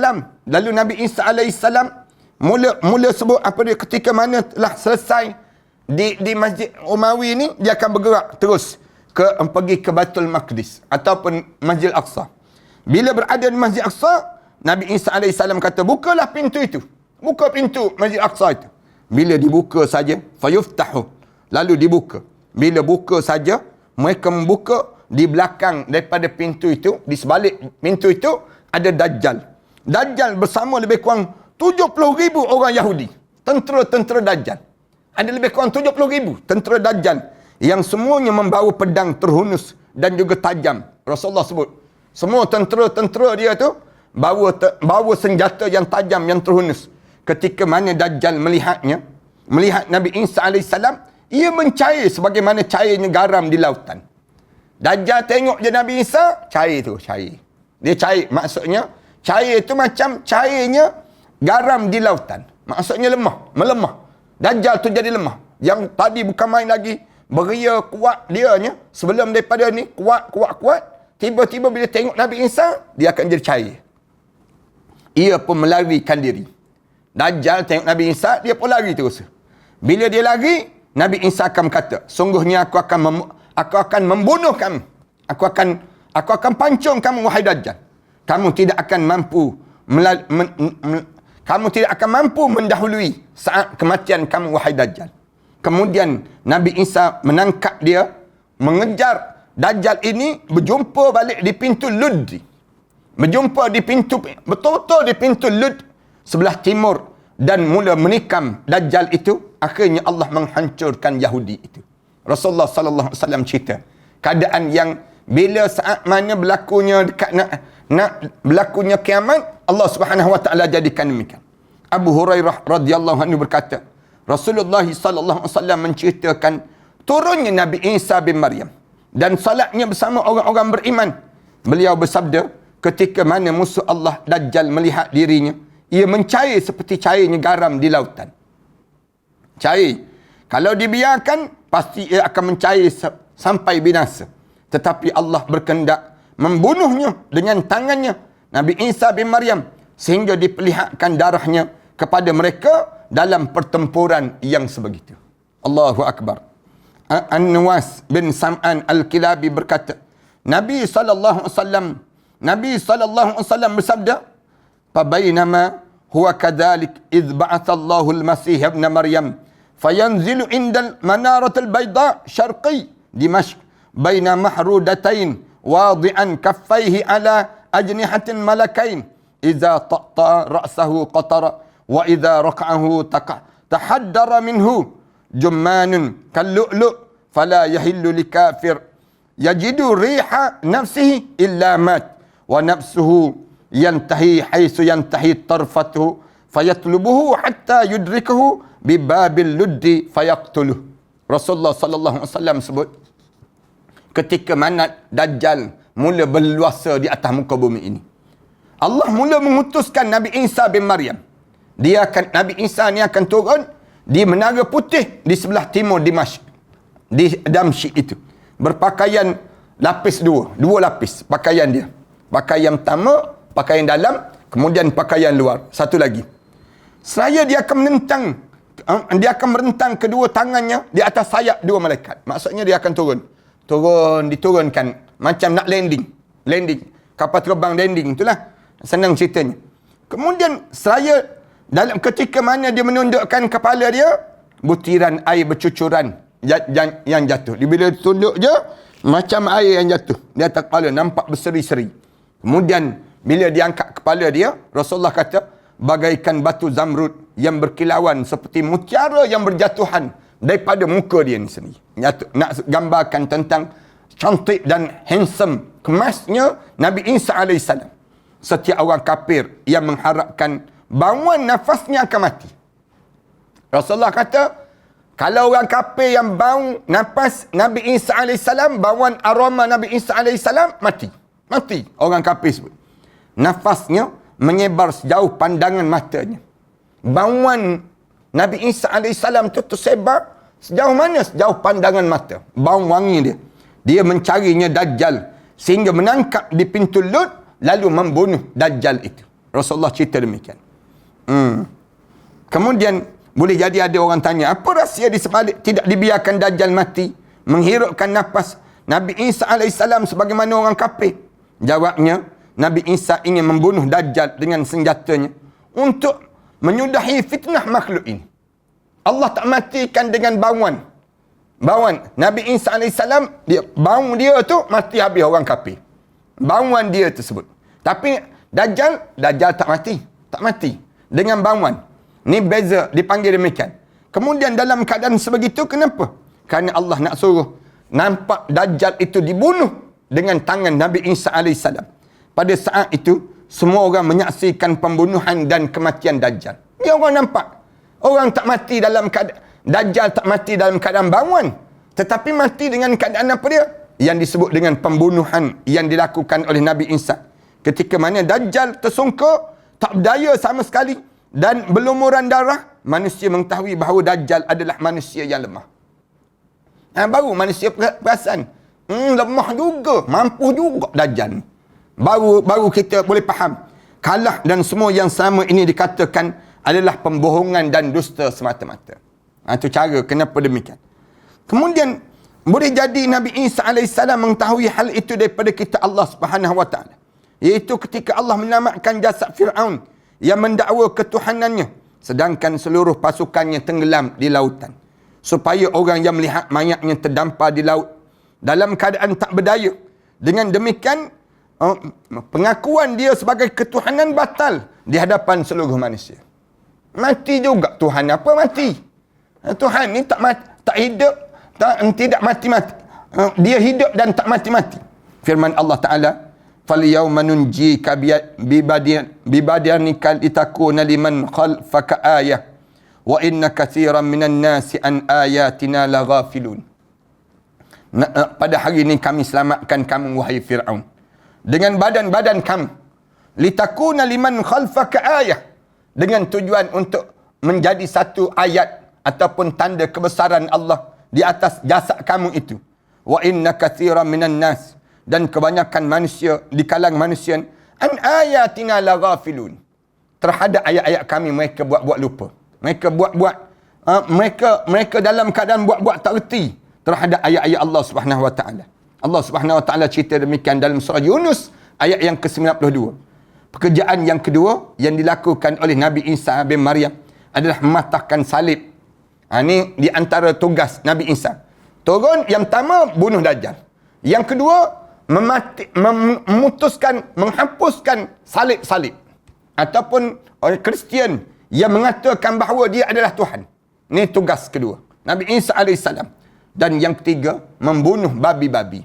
lalu Nabi Isa AS mula sebut apa dia, ketika mana telah selesai di Masjid Umawi ni, dia akan bergerak terus pergi ke Baitul Maqdis ataupun Masjid Al-Aqsa. Bila berada di Masjid Al-Aqsa, Nabi Isa AS kata, bukalah pintu itu. Buka pintu Masjid Al-Aqsa itu. Bila dibuka saja, fayuftahu, lalu dibuka. Bila buka saja, mereka membuka, di belakang daripada pintu itu, di sebalik pintu itu, ada Dajjal. Dajjal bersama lebih kurang 70,000 orang Yahudi. Tentera-tentera Dajjal. Ada lebih kurang 70,000 tentera Dajjal, yang semuanya membawa pedang terhunus dan juga tajam. Rasulullah sebut, semua tentera-tentera dia tu bawa senjata yang tajam, yang terhunus. Ketika mana Dajjal melihat Nabi Isa AS, ia mencair sebagaimana cairnya garam di lautan. Dajjal tengok je Nabi Isa, cair. Dia cair, maksudnya cair itu macam cairnya garam di lautan. Maksudnya melemah. Dajjal tu jadi lemah. Yang tadi bukan main lagi, beria kuat dianya, sebelum daripada ni kuat. Tiba-tiba bila tengok Nabi Isa, dia akan jadi cair. Ia pun melarikan diri. Dajjal tengok Nabi Isa, dia pun lari terus. Bila dia lari, Nabi Isa akan berkata, sungguhnya aku akan membunuh kamu. Aku akan pancung kamu, wahai Dajjal. Kamu tidak akan mampu mendahului saat kematian kamu, wahai Dajjal. Kemudian Nabi Isa menangkap dia, mengejar Dajjal ini, berjumpa balik di pintu Lud. Berjumpa di pintu, betul-betul di pintu Lud sebelah timur, dan mula menikam Dajjal itu. Akhirnya Allah menghancurkan Yahudi itu. Rasulullah sallallahu alaihi wasallam cerita keadaan yang Bila saat mana berlakunya dekat nak berlakunya kiamat, Allah Subhanahu wa taala jadikan demikian. Abu Hurairah radhiyallahu anhu berkata, Rasulullah sallallahu alaihi wasallam menceritakan turunnya Nabi Isa bin Maryam dan salatnya bersama orang-orang beriman. Beliau bersabda, ketika mana musuh Allah Dajjal melihat dirinya, ia mencair seperti cairnya garam di lautan. Cair. Kalau dibiarkan, pasti ia akan mencair sampai binasa. Tetapi Allah berkehendak membunuhnya dengan tangannya, Nabi Isa bin Maryam, sehingga diperlihatkan darahnya kepada mereka dalam pertempuran yang sebegitu. Allahu Akbar. An-Nuwas bin Sam'an Al-Kilabi berkata, Nabi sallallahu alaihi wasallam bersabda, "Fabainama huwa kadzalik idh ba'atha Allahu al-Masih ibn Maryam fayanzilu indal manaratil bayda syarqi Dimashq baina mahrudatain wadi'an kaffaihi ala ajnihatin malakain idza taqta ra'sahu qatara wa idza raqa'ahu tahaddara minhu jummanun kallu'lu' fala yahillu likafir yajidu riha nafsihi illa mat wa nafsuhu yantahi haitsu yantahi tarfatuhu fayatlubuhu hatta yudrikahu bibabil luddi fayaqtuluh." Rasulullah sallallahu alaihi wasallam sebut, ketika mana Dajjal mula berluasa di atas muka bumi ini, Allah mula mengutuskan Nabi Isa bin Maryam. Nabi Isa ni akan turun di Menara Putih di sebelah timur Dimashq, di Damsyik itu. Berpakaian lapis dua lapis pakaian dia. Pakaian pertama, pakaian dalam, kemudian pakaian luar. Satu lagi. Seraya dia akan merentang kedua tangannya di atas sayap dua malaikat. Maksudnya dia akan diturunkan macam nak landing. Kapal terbang landing, itulah senang ceritanya. Kemudian seraya dalam ketika mana dia menundukkan kepala dia, butiran air bercucuran yang jatuh. Bila tunduk je, macam air yang jatuh di atas kepala, nampak berseri-seri. Kemudian bila dia angkat kepala dia, Rasulullah kata, bagaikan batu zamrud yang berkilauan seperti mutiara yang berjatuhan daripada muka dia ni sendiri. Nak gambarkan tentang cantik dan handsome, kemasnya Nabi Isa AS. Setiap orang kafir yang mengharapkan bauan nafasnya akan mati. Rasulullah kata, kalau orang kafir yang bau nafas Nabi Isa AS, bauan aroma Nabi Isa AS, mati. Orang kafir sebut. Nafasnya menyebar sejauh pandangan matanya. Bauan Nabi Isa AS itu tersebar sejauh mana? Sejauh pandangan mata. Bau wangi dia. Dia mencarinya Dajjal sehingga menangkap di pintu Lut, lalu membunuh Dajjal itu. Rasulullah cerita demikian. Kemudian boleh jadi ada orang tanya, apa rahsia di sebalik tidak dibiarkan Dajjal mati, menghirupkan nafas Nabi Isa AS sebagaimana orang kafir? Jawabnya, Nabi Isa ingin membunuh Dajjal dengan senjatanya untuk menyudahi fitnah makhluk ini. Allah tak matikan dengan bauan. Nabi Isa AS, bau dia tu mati habis orang kafir. Bauan dia tersebut. Tapi Dajjal tak mati dengan bauan. Ni beza, dipanggil demikian. Kemudian dalam keadaan sebegitu, kenapa? Kerana Allah nak suruh nampak Dajjal itu dibunuh dengan tangan Nabi Isa AS. Pada saat itu, semua orang menyaksikan pembunuhan dan kematian Dajjal. Dia orang nampak. Orang tak mati dalam keadaan, Dajjal tak mati dalam keadaan bauan. Tetapi mati dengan keadaan apa dia? Yang disebut dengan pembunuhan yang dilakukan oleh Nabi Isa. Ketika mana Dajjal tersungkur, tak berdaya sama sekali, dan berlumuran darah, manusia mengetahui bahawa Dajjal adalah manusia yang lemah. Baru manusia perasan, lemah juga, mampu juga Dajjal. Baru kita boleh faham. Kalah dan semua yang sama ini dikatakan adalah pembohongan dan dusta semata-mata. Itu cara kenapa demikian. Kemudian boleh jadi Nabi Isa AS mengetahui hal itu daripada kita Allah Subhanahu Wa Taala. Iaitu ketika Allah menyelamatkan jasad Fir'aun yang mendakwa ketuhanannya, sedangkan seluruh pasukannya tenggelam di lautan. Supaya orang yang melihat mayatnya terdampar di laut dalam keadaan tak berdaya. Dengan demikian, pengakuan dia sebagai ketuhanan batal di hadapan seluruh manusia. Mati juga. Tuhan apa mati? Tuhan ni tak hidup, tidak mati-mati. Dia hidup dan tak mati-mati. Firman Allah Ta'ala, فَالْيَوْمَ نُنْجِيكَ بِبَدَنِكَ لِتَكُونَ لِمَنْ خَلْفَكَ آيَةً وَإِنَّ كَثِيرًا مِنَ النَّاسِ عَنْ آيَاتِنَا لَغَافِلُونَ. Pada hari ini kami selamatkan kamu, wahai Fir'aun, dengan badan-badan kamu. Litakuna liman khalfaka ayah. Dengan tujuan untuk menjadi satu ayat ataupun tanda kebesaran Allah di atas jasad kamu itu. Wa inna kathiran minan nas. Dan kebanyakan manusia, di kalangan manusia, an ayatina laghafilun. Terhadap ayat-ayat kami mereka buat-buat lupa. Mereka buat-buat, mereka dalam keadaan buat-buat tak reti terhadap ayat-ayat Allah Subhanahu Wa Taala. Allah Subhanahu Wa Taala cerita demikian dalam surah Yunus ayat yang ke-92. Pekerjaan yang kedua yang dilakukan oleh Nabi Isa bin Maryam adalah mematahkan salib. Ini di antara tugas Nabi Isa. Turun, yang pertama bunuh Dajjal. Yang kedua memutuskan, menghapuskan salib-salib. Ataupun orang Kristian yang mengatakan bahawa dia adalah Tuhan. Ini tugas kedua Nabi Isa AS. Dan yang ketiga, membunuh babi-babi.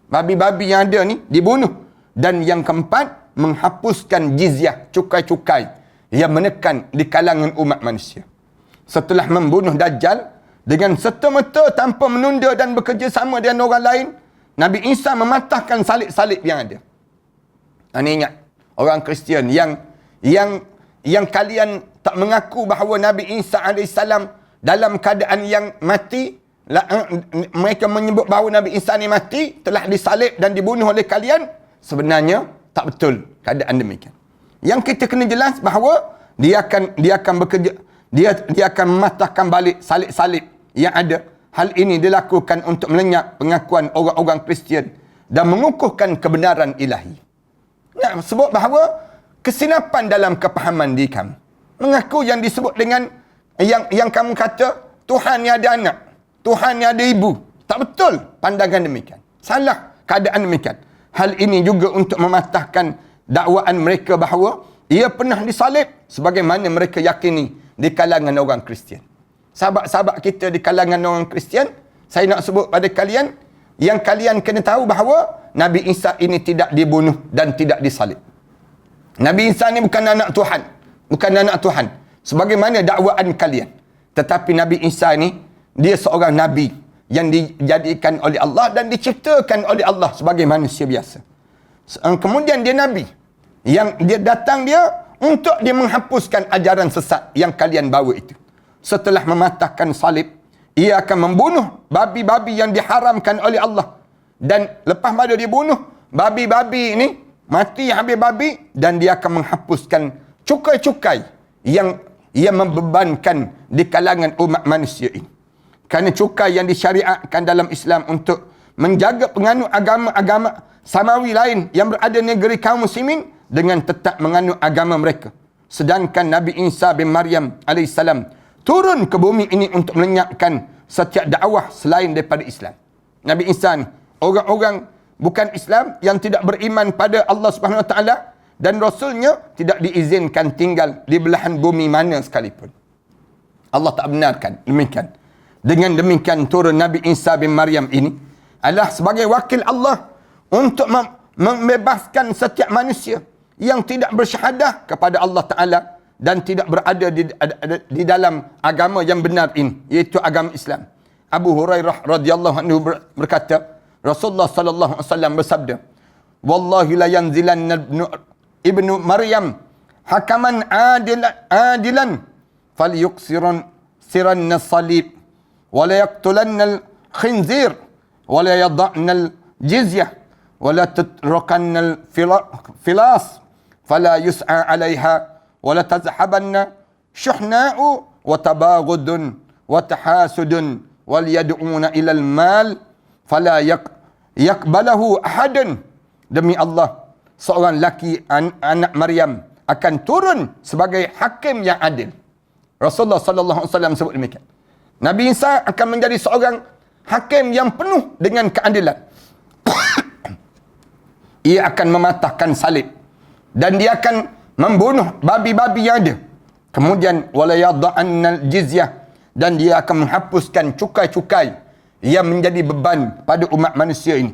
Babi-babi yang ada ni dibunuh. Dan yang keempat, menghapuskan jizyah, cukai-cukai yang menekan di kalangan umat manusia. Setelah membunuh Dajjal dengan serta-merta tanpa menunda dan bekerjasama dengan orang lain, Nabi Isa mematahkan salib-salib yang ada. Ini ingat, orang Kristian yang kalian tak mengaku bahawa Nabi Isa AS dalam keadaan yang mati, mereka menyebut bahawa Nabi Isa ni mati, telah disalib dan dibunuh oleh kalian. Sebenarnya tak betul keadaan demikian. Yang kita kena jelas bahawa dia akan bekerja, dia akan mematahkan balik salib-salib yang ada. Hal ini dilakukan untuk melenyap pengakuan orang-orang Kristian dan mengukuhkan kebenaran ilahi. Nah, sebut bahawa kesilapan dalam kepahaman diri kamu. Mengaku yang disebut dengan yang kamu kata Tuhan yang ada anak, Tuhan yang ada ibu. Tak betul pandangan demikian. Salah keadaan demikian. Hal ini juga untuk mematahkan dakwaan mereka bahawa ia pernah disalib sebagaimana mereka yakini di kalangan orang Kristian. Sahabat-sahabat kita di kalangan orang Kristian, saya nak sebut pada kalian, yang kalian kena tahu bahawa Nabi Isa ini tidak dibunuh dan tidak disalib. Nabi Isa ini bukan anak Tuhan. Bukan anak Tuhan. Sebagaimana dakwaan kalian. Tetapi Nabi Isa ini, dia seorang Nabi yang dijadikan oleh Allah dan diciptakan oleh Allah sebagai manusia biasa. Kemudian dia Nabi. Yang dia datang untuk dia menghapuskan ajaran sesat yang kalian bawa itu. Setelah mematahkan salib, ia akan membunuh babi-babi yang diharamkan oleh Allah. Dan lepas pada dia bunuh babi-babi ini, mati habis babi, dan dia akan menghapuskan cukai-cukai yang membebankan di kalangan umat manusia ini. Kerana cukai yang disyariatkan dalam Islam untuk menjaga penganut agama-agama samawi lain yang berada di negeri kaum muslimin dengan tetap menganut agama mereka. Sedangkan Nabi Isa bin Maryam AS turun ke bumi ini untuk melenyapkan setiap dakwah selain daripada Islam. Nabi Isa ni, orang-orang bukan Islam yang tidak beriman pada Allah Subhanahu Wa Taala dan Rasulnya tidak diizinkan tinggal di belahan bumi mana sekalipun. Allah tak benarkan demikian. Dengan demikian turun Nabi Isa bin Maryam ini adalah sebagai wakil Allah untuk membebaskan setiap manusia yang tidak bersyahadah kepada Allah Ta'ala dan tidak berada di dalam agama yang benar ini, iaitu agama Islam. Abu Hurairah radhiyallahu anhu berkata, Rasulullah sallallahu alaihi wasallam bersabda, "Wallahi la yanzilanna ibnu Maryam hakaman adilan falyuksiranna salib wa la yaqtulanna al-khinzir wa la yad'na al-jizyah wa la tatrukanna al-filas fala yus'a 'alayha ولا تذهبن شحناء وتباغض وتحاسد وليدعون إلى المال فلا يقبله أحد." Demi Allah, seorang laki anak Maryam akan turun sebagai hakim yang adil. Rasulullah sallallahu alaihi wasallam sebut demikian. Nabi Isa akan menjadi seorang hakim yang penuh dengan keadilan. Ia akan mematahkan salib dan dia akan membunuh babi-babi yang ada. Kemudian wala yad'annal jizyah, dan dia akan menghapuskan cukai-cukai yang menjadi beban pada umat manusia ini.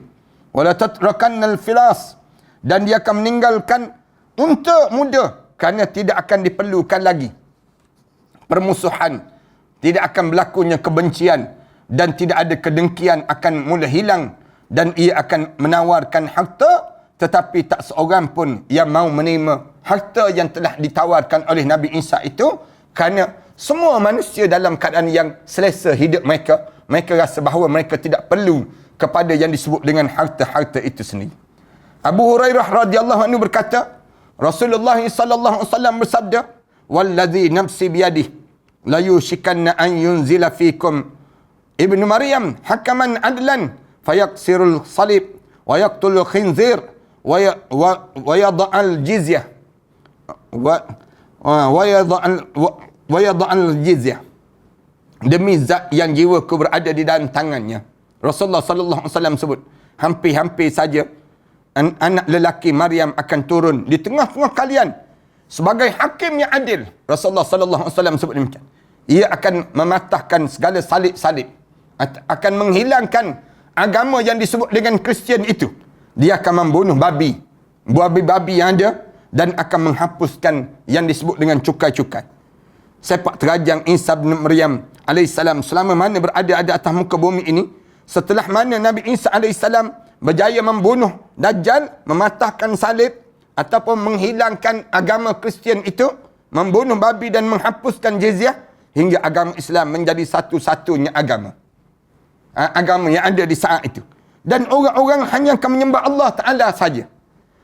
Wala tatrakannal filas, dan dia akan meninggalkan unta muda, kerana tidak akan diperlukan lagi permusuhan, tidak akan berlakunya kebencian, dan tidak ada kedengkian akan mula hilang, dan ia akan menawarkan harta, tetapi tak seorang pun yang mau menerima harta yang telah ditawarkan oleh Nabi Isa itu, kerana semua manusia dalam keadaan yang selesa hidup mereka. Mereka rasa bahawa mereka tidak perlu kepada yang disebut dengan harta-harta itu sendiri. Abu Hurairah radhiyallahu anhu berkata, Rasulullah sallallahu alaihi wasallam bersabda, "Wallazi nafsi biyadihi la yushikanna an yunzila fikum Ibnu Maryam hakaman adlan fayaksirul salib wa yaqtulul khinzir wa yada'al jizyah wa yada'al jizyah." Demi zat yang jiwaku berada di dalam tangannya, Rasulullah sallallahu alaihi wasallam sebut, hampir-hampir saja anak lelaki Maryam akan turun di tengah-tengah kalian sebagai hakim yang adil. Rasulullah sallallahu alaihi wasallam sebut demikian. Ia akan mematahkan segala salib-salib, akan menghilangkan agama yang disebut dengan Kristian itu. Dia akan membunuh babi yang ada, dan akan menghapuskan yang disebut dengan cukai-cukai. Sepak terajang Isa bin Maryam alaihissalam selama mana berada di atas muka bumi ini, setelah mana Nabi Isa alaihissalam berjaya membunuh Dajjal, mematahkan salib ataupun menghilangkan agama Kristian itu, membunuh babi dan menghapuskan jizyah, hingga agama Islam menjadi satu-satunya agama yang ada di saat itu. Dan orang-orang hanya akan menyembah Allah Ta'ala saja.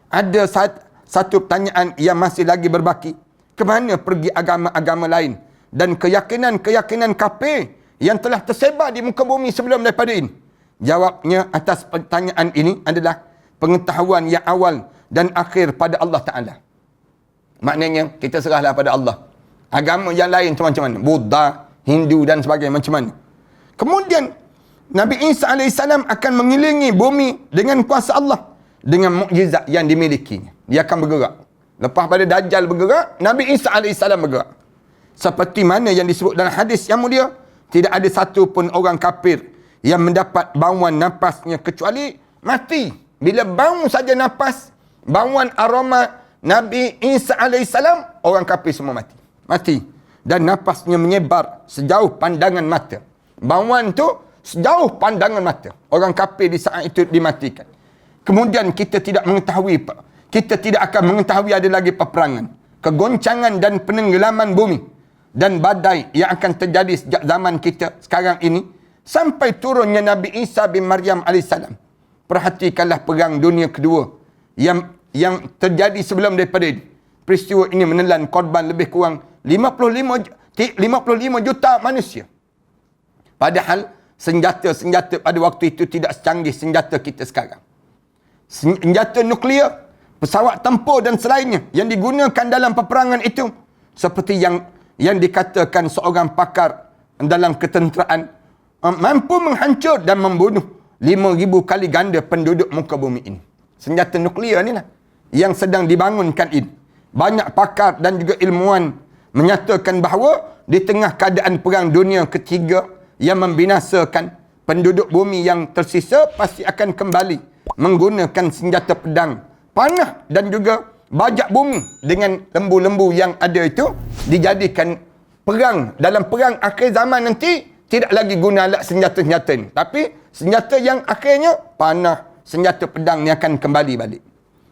Ada satu pertanyaan yang masih lagi berbaki. Ke mana pergi agama-agama lain dan keyakinan-keyakinan kafir yang telah tersebar di muka bumi sebelum daripada ini? Jawabnya atas pertanyaan ini adalah pengetahuan yang awal dan akhir pada Allah Ta'ala. Maknanya kita serahlah pada Allah. Agama yang lain macam mana? Buddha, Hindu dan sebagainya macam mana? Kemudian Nabi Isa AS akan mengelilingi bumi dengan kuasa Allah, dengan mukjizat yang dimilikinya. Dia akan bergerak. Lepas pada Dajjal bergerak, Nabi Isa AS bergerak. Seperti mana yang disebut dalam hadis yang mulia, tidak ada satu pun orang kafir yang mendapat bauan napasnya kecuali mati. Bila bau saja napas, bauan aroma Nabi Isa AS, orang kafir semua mati. Dan napasnya menyebar sejauh pandangan mata. Bauan tu sejauh pandangan mata. Orang kafir di saat itu dimatikan. Kemudian kita tidak akan mengetahui ada lagi peperangan, kegoncangan dan penenggelaman bumi dan badai yang akan terjadi sejak zaman kita sekarang ini sampai turunnya Nabi Isa bin Maryam alaihissalam. Perhatikanlah perang dunia kedua yang terjadi sebelum daripada ini. Peristiwa ini menelan korban lebih kurang 55 juta manusia. Padahal senjata-senjata pada waktu itu tidak secanggih senjata kita sekarang. Senjata nuklear, pesawat tempur dan selainnya yang digunakan dalam peperangan itu, seperti yang dikatakan seorang pakar dalam ketenteraan, mampu menghancur dan membunuh 5,000 kali ganda penduduk muka bumi ini. Senjata nuklear inilah yang sedang dibangunkan ini. Banyak pakar dan juga ilmuwan menyatakan bahawa di tengah keadaan perang dunia ketiga yang membinasakan, penduduk bumi yang tersisa pasti akan kembali menggunakan senjata pedang, panah dan juga bajak bumi dengan lembu-lembu yang ada itu, dijadikan perang. Dalam perang akhir zaman nanti tidak lagi guna alat senjata-senjata ini, tapi senjata yang akhirnya panah, senjata pedang ni akan kembali balik.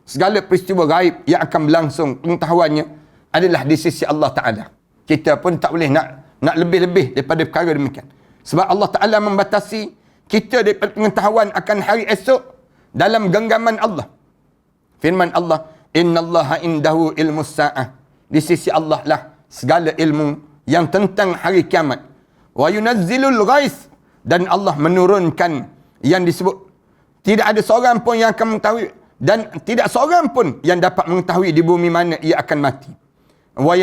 Segala peristiwa gaib yang akan berlangsung, pengetahuannya adalah di sisi Allah Ta'ala. Kita pun tak boleh nak lebih-lebih daripada perkara demikian. Sebab Allah Ta'ala membatasi kita daripada pengetahuan akan hari esok dalam genggaman Allah. Firman Allah, innallaha indahu ilmus sa'ah. Di sisi Allah lah segala ilmu yang tentang hari kiamat. Wa yunazzilul ghais, dan Allah menurunkan yang disebut, tidak ada seorang pun yang akan mengetahui, dan tidak seorang pun yang dapat mengetahui di bumi mana ia akan mati. Wa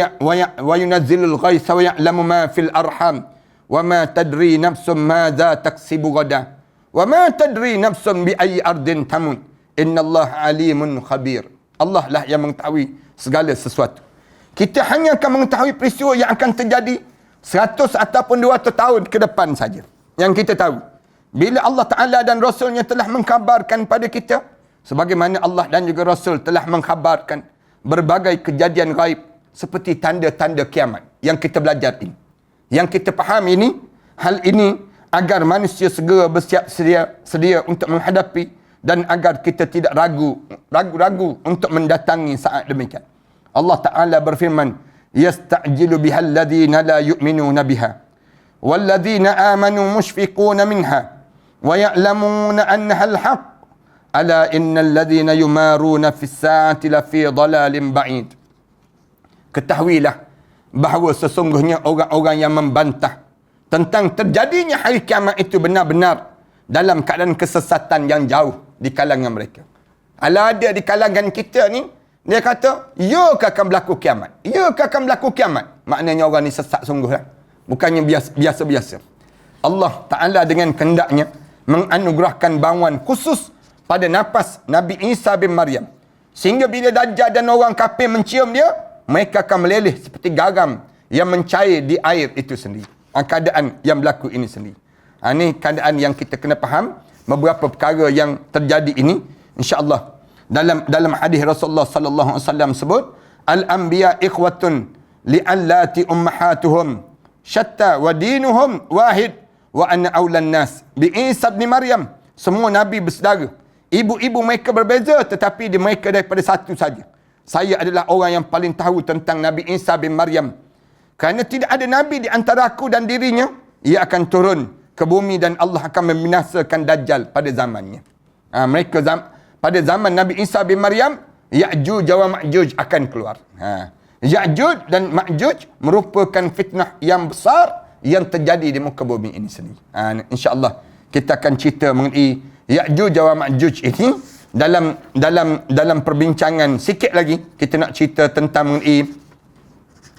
yunazzilul ghais wa ya'lamu ma fil arham wa ma tadri nafsum madza taksibu ghadan wa ma tadri nafsum bi ayyi ardin tamut innallaha alimun khabir. Allah lah yang mengetahui segala sesuatu. Kita hanya akan mengetahui peristiwa yang akan terjadi 100 ataupun 200 tahun ke depan saja yang kita tahu. Bila Allah Ta'ala dan Rasulnya telah mengkhabarkan pada kita, sebagaimana Allah dan juga Rasul telah mengkhabarkan berbagai kejadian gaib seperti tanda-tanda kiamat yang kita belajar ini, yang kita faham ini, hal ini agar manusia segera bersiap sedia untuk menghadapi dan agar kita tidak ragu untuk mendatangi saat demikian. Allah Ta'ala berfirman, yasta'jilu bihal ladhina la yu'minuna biha wal ladhina amanu mushfiquna minha wa ya'lamuna annaha al-haq ala innal ladhina yumaruna fis sa'ati la fi dhalalin ba'id. Ketahuilah bahawa sesungguhnya orang-orang yang membantah tentang terjadinya hari kiamat itu benar-benar dalam keadaan kesesatan yang jauh di kalangan mereka. Ala ada di kalangan kita ni, dia kata, ya ke akan berlaku kiamat? Ya ke akan berlaku kiamat? Maknanya orang ni sesat sungguhlah. Bukannya biasa-biasa. Allah Ta'ala dengan kehendaknya menganugerahkan banguan khusus pada nafas Nabi Isa bin Maryam. Sehingga bila Dajjal dan orang kafir mencium dia, mereka akan meleleh seperti garam yang mencair di air itu sendiri. Keadaan yang berlaku ini sendiri. Ini keadaan yang kita kena faham. Beberapa perkara yang terjadi ini, insya-Allah dalam hadis Rasulullah sallallahu alaihi wasallam sebut, al-anbiya ikhwatun li'allati ummahatuhum syatta wa dinuhum wahid wa anna awlan nas bi Isa bin Maryam. Semua nabi bersaudara. Ibu-ibu mereka berbeza tetapi mereka daripada satu saja. Saya adalah orang yang paling tahu tentang Nabi Isa bin Maryam. Kerana tidak ada nabi di antara aku dan dirinya, ia akan turun ke bumi dan Allah akan membinasakan Dajjal pada zamannya. Pada zaman Nabi Isa bin Maryam, Ya'juj wa Ma'juj akan keluar. Ya'juj dan Ma'juj merupakan fitnah yang besar yang terjadi di muka bumi ini sendiri. InsyaAllah kita akan cerita mengenai Ya'juj wa Ma'juj ini dalam perbincangan sikit lagi. Kita nak cerita tentang mengenai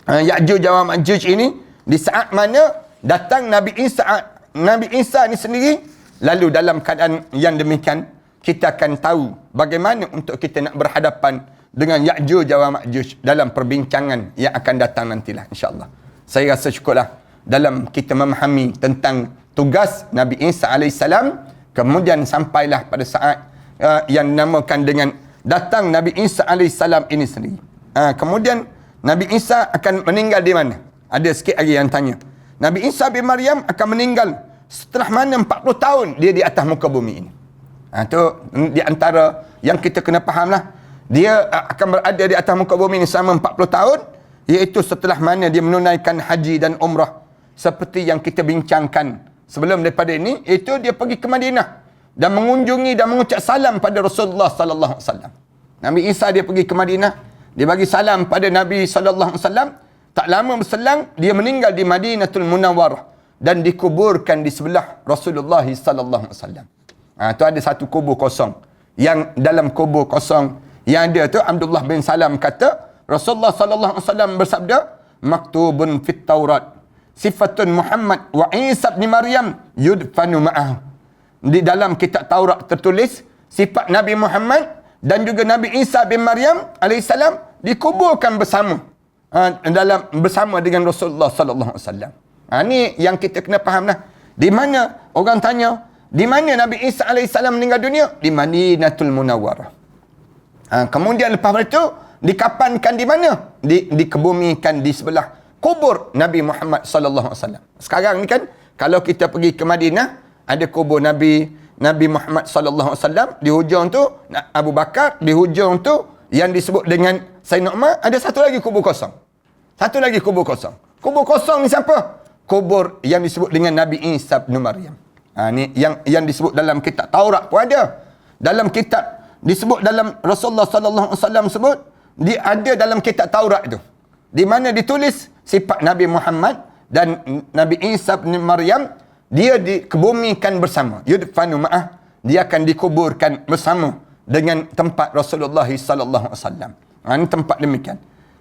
Ya'juj wa Ma'juj ini di saat mana datang Nabi Isa ni sendiri. Lalu dalam keadaan yang demikian, kita akan tahu bagaimana untuk kita nak berhadapan dengan Ya'juj wa Ma'juj dalam perbincangan yang akan datang nantilah, insya-Allah. Saya rasa cukuplah dalam kita memahami tentang tugas Nabi Isa AS. Kemudian sampailah pada saat yang dinamakan dengan datang Nabi Isa AS ini sendiri. Kemudian Nabi Isa akan meninggal di mana? Ada sikit lagi yang tanya. Nabi Isa bin Maryam akan meninggal setelah mana 40 tahun dia di atas muka bumi ini. Itu di antara yang kita kena fahamlah. Dia akan berada di atas muka bumi ini selama 40 tahun, iaitu setelah mana dia menunaikan haji dan umrah. Seperti yang kita bincangkan sebelum daripada ini, iaitu dia pergi ke Madinah dan mengunjungi dan mengucap salam pada Rasulullah sallallahu alaihi wasallam. Nabi Isa dia pergi ke Madinah, dia bagi salam pada Nabi sallallahu alaihi wasallam. Tak lama berselang dia meninggal di Madinatul Munawwarah dan dikuburkan di sebelah Rasulullah sallallahu alaihi wasallam. Tu ada satu kubur kosong. Yang dalam kubur kosong yang ada tu, Abdullah bin Salam kata, Rasulullah sallallahu alaihi wasallam bersabda, maktubun fit Taurat sifatun Muhammad wa Isa bin Maryam yudfanu ma'ahu. Di dalam kitab Taurat tertulis sifat Nabi Muhammad dan juga Nabi Isa bin Maryam alaihissalam dikuburkan bersama dengan Rasulullah sallallahu alaihi wasallam. Ni yang kita kena fahamlah. Di mana orang tanya, di mana Nabi Isa alaihissalam meninggal dunia? Di Madinatul Munawwarah. Kemudian lepas itu dikapankan di mana? Dikebumikan di sebelah kubur Nabi Muhammad sallallahu alaihi wasallam. Sekarang ni kan kalau kita pergi ke Madinah, ada kubur Nabi Muhammad sallallahu alaihi wasallam di hujung tu, Abu Bakar di hujung tu yang disebut dengan Sayyidina Umar, ada satu lagi kubur kosong. Satu lagi kubur kosong. Kubur kosong ni siapa? Kubur yang disebut dengan Nabi Isa bin Maryam. Ni yang disebut dalam kitab Taurat pun ada. Dalam kitab disebut dalam Rasulullah sallallahu alaihi wasallam sebut, dia ada dalam kitab Taurat itu. Di mana ditulis sifat Nabi Muhammad dan Nabi Isa bin Maryam, dia dikebumikan bersama. Yudfanu ma'ah, dia akan dikuburkan bersama dengan tempat Rasulullah sallallahu alaihi wasallam. Ini tempat demikian.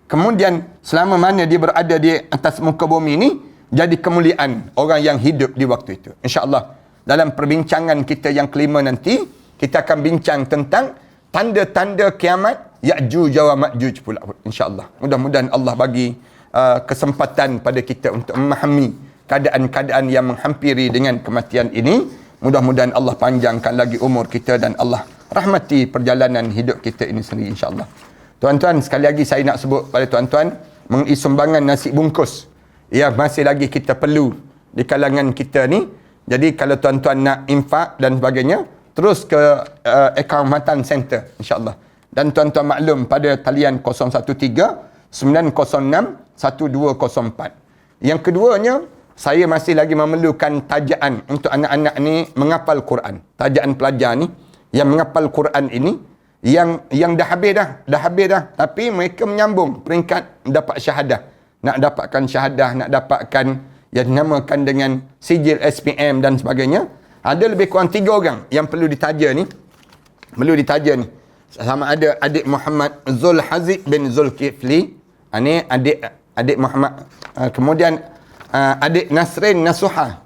Kemudian selama mana dia berada di atas muka bumi ini, jadi kemuliaan orang yang hidup di waktu itu. InsyaAllah dalam perbincangan kita yang kelima nanti, kita akan bincang tentang tanda-tanda kiamat Ya'juj wa Ma'juj pula, insyaAllah. Mudah-mudahan Allah bagi kesempatan pada kita untuk memahami keadaan-keadaan yang menghampiri dengan kematian ini. Mudah-mudahan Allah panjangkan lagi umur kita dan Allah rahmati perjalanan hidup kita ini sendiri, insya-Allah. Tuan-tuan, sekali lagi saya nak sebut pada tuan-tuan mengenai sumbangan nasi bungkus. Ya, masih lagi kita perlu di kalangan kita ni. Jadi kalau tuan-tuan nak infak dan sebagainya, terus ke akaun Matan Center, insya-Allah. Dan tuan-tuan maklum pada talian 013 906 1204. Yang keduanya, saya masih lagi memerlukan tajaan untuk anak-anak ni menghafal Quran. Tajaan pelajar ni yang menghafal Quran ini yang dah habis dah, tapi mereka menyambung peringkat dapat syahadah. Nak dapatkan syahadah, nak dapatkan yang dinamakan dengan sijil SPM dan sebagainya. Ada lebih kurang 3 orang yang perlu ditaja ni. Sama ada adik Muhammad Zulhaziq bin Zulkifli. Ini adik Muhammad. Kemudian adik Nasrin Nasuha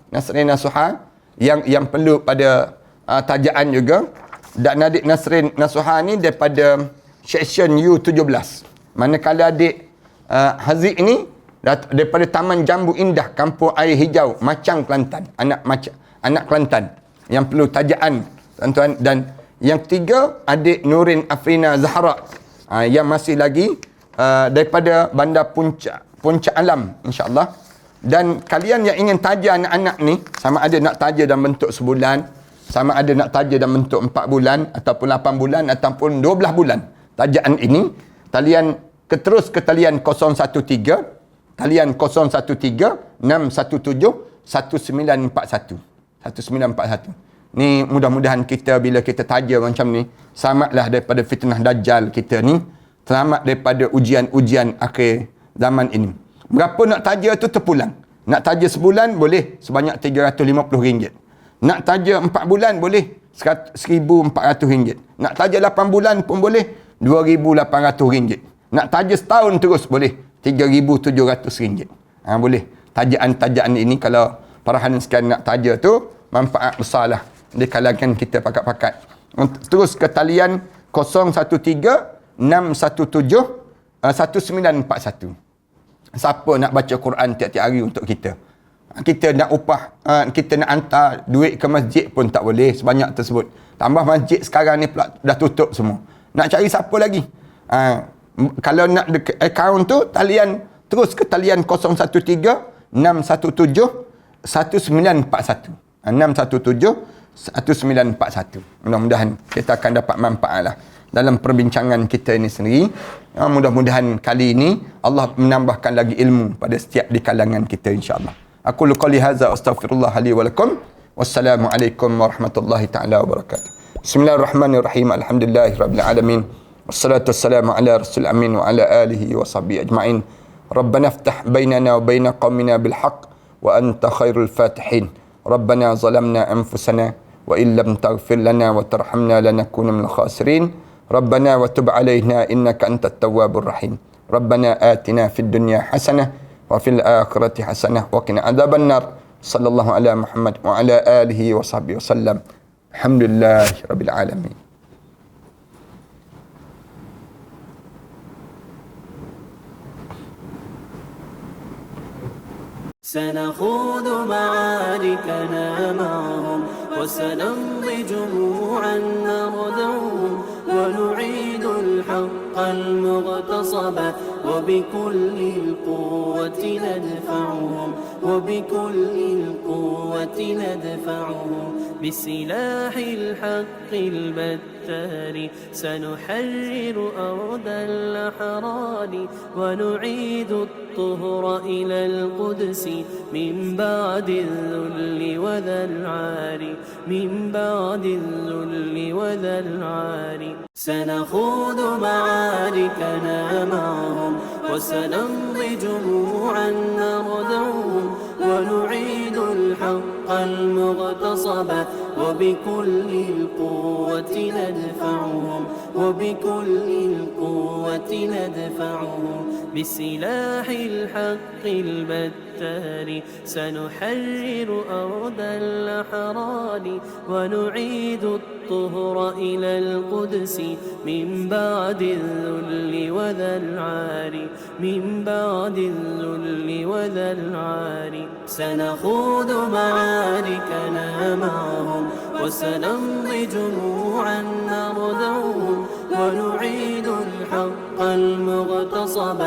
yang perlu pada tajaan juga. Dan adik Nasrin Nasuha ni daripada section U17. Manakala adik Haziq ni daripada Taman Jambu Indah, Kampung Air Hijau, Macang, Kelantan. Anak Kelantan yang perlu tajaan, tuan-tuan. Dan yang ketiga, adik Nurin Afrina Zahra yang masih lagi daripada Bandar Puncak Alam, insya-Allah. Dan kalian yang ingin taja anak-anak ni, sama ada nak taja dalam bentuk sebulan, sama ada nak taja dalam bentuk 4 bulan ataupun 8 bulan ataupun 12 bulan. Tajaan ini talian terus ke talian 013 617 1941. Ni mudah-mudahan kita bila kita taja macam ni, selamatlah daripada fitnah dajjal kita ni, selamat daripada ujian-ujian akhir zaman ini. Berapa nak taja tu terpulang. Nak taja sebulan boleh sebanyak RM350. Nak taja 4 bulan boleh RM1,400. Nak taja 8 bulan pun boleh RM2,800. Nak taja setahun terus boleh RM3,700. Boleh. Tajaan-tajaan ini kalau parahan sekalian nak taja tu, manfaat besar lah di kalangan kita pakat-pakat. Terus ke talian 013 617 1941. Siapa nak baca Quran tiap-tiap hari untuk kita? Kita nak upah, kita nak hantar duit ke masjid pun tak boleh sebanyak tersebut. Tambah masjid sekarang ni pula dah tutup semua. Nak cari siapa lagi? Kalau nak akaun tu, talian terus ke talian 013 617 1941. 617 1941. Mudah-mudahan kita akan dapat manfaat lah dalam perbincangan kita ini sendiri. Mudah-mudahan kali ini Allah menambahkan lagi ilmu pada setiap di kalangan kita, insya-Allah. Aku qouli hadza astaghfirullah li wa lakum. Wassalamualaikum warahmatullahi taala wabarakatuh. Bismillahirrahmanirrahim. Alhamdulillahirabbil alamin. Wassalatu wassalamu ala rasul amin wa ala alihi wa sahbihi ajma'in. Rabbana iftah bainana wa bain qaumina bil haqq wa anta khairul fatihin. Rabbana zalamna anfusana wa in lam taghfir lana wa tarhamna lanakuna minal khasirin. Rabbana wa tub alaina innaka antat tawwabur rahim. Rabbana atina fid dunya hasanah wa fil akhirati hasanah wa qina adzaban nar. Sallallahu ala Muhammad wa ala alihi wa sahbihi wasallam. Alhamdulillahirabbil alamin. سنخوض معاركنا معهم وسنمضي جموعا نردعهم ونعيد الحق المغتصب وبكل القوة ندفعهم وبكل القوة ندفعهم بسلاح الحق البتار سنحرر أرض الأحرار ونعيد الطهر إلى القدس من بعد الذل وذا العار من بعد الذل وذا العار سنخوض معاركنا معهم وسنمضي جموعا نردعهم ونعيد الحق المغتصب وبكل القوة ندفعهم وبكل القوة ندفعهم بسلاح الحق البتار سنحرر أرض الأحرار ونعيد الطهر إلى القدس من بعد الذل وذا العار، من بعد الذل وذا العار. سنخوض معاركنا معهم وسنمضي جموعا نردعهم، ونعيد الحق المغتصب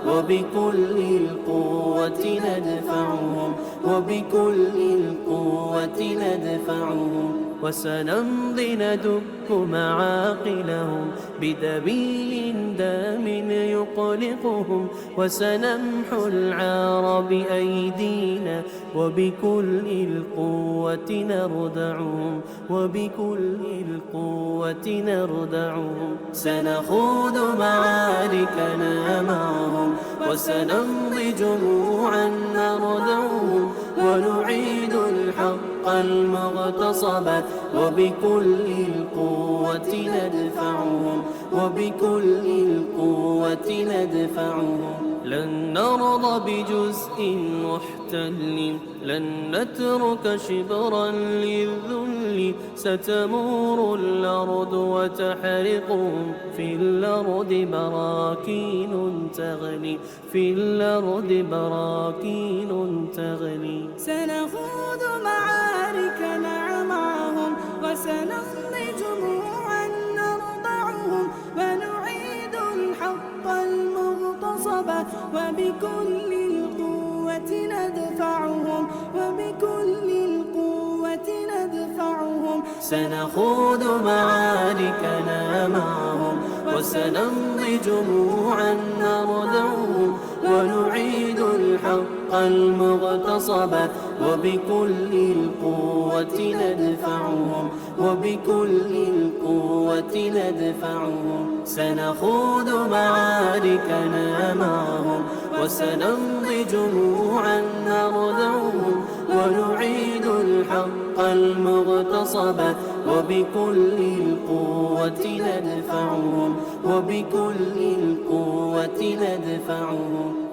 وبكل القوة ندفعهم، وبكل القوة ندفعهم. وسنمضي ندك معاقلهم بدبيل دام يقلقهم، وسنمحو العار بأيدينا وبكل القوة نردعهم، وبكل القوة نردعهم. سنخوض معاركنا معهم وسنمضي جموعا نردعهم، ونعيد الحق المغتصب وبكل القوة ندفعهم، وبكل القوة ندفعهم. لن نرضى بجزء محتل، لن نترك شبرا للذل. ستمور الأرض وتحرقهم، في الأرض براكين تغلي، في الأرض براكين تغلي. سنخوض معاركنا معهم وسنمضي جموعا نرضعهم، ونعيد الحق المغتصب وبكل القوة ندفعهم، وبكل القوة ندفعهم. سنخوض معاركنا معهم وسنمضي جموعا نردعهم، ونعيد الحق المغتصب وبكل القوة ندفعهم، وبكل القوة ندفعهم. سنخوض معاركنا معهم وسنمضي جموعا نردعهم، ونعيد الحق المغتصب وبكل القوة ندفعهم، وبكل القوة ندفعهم.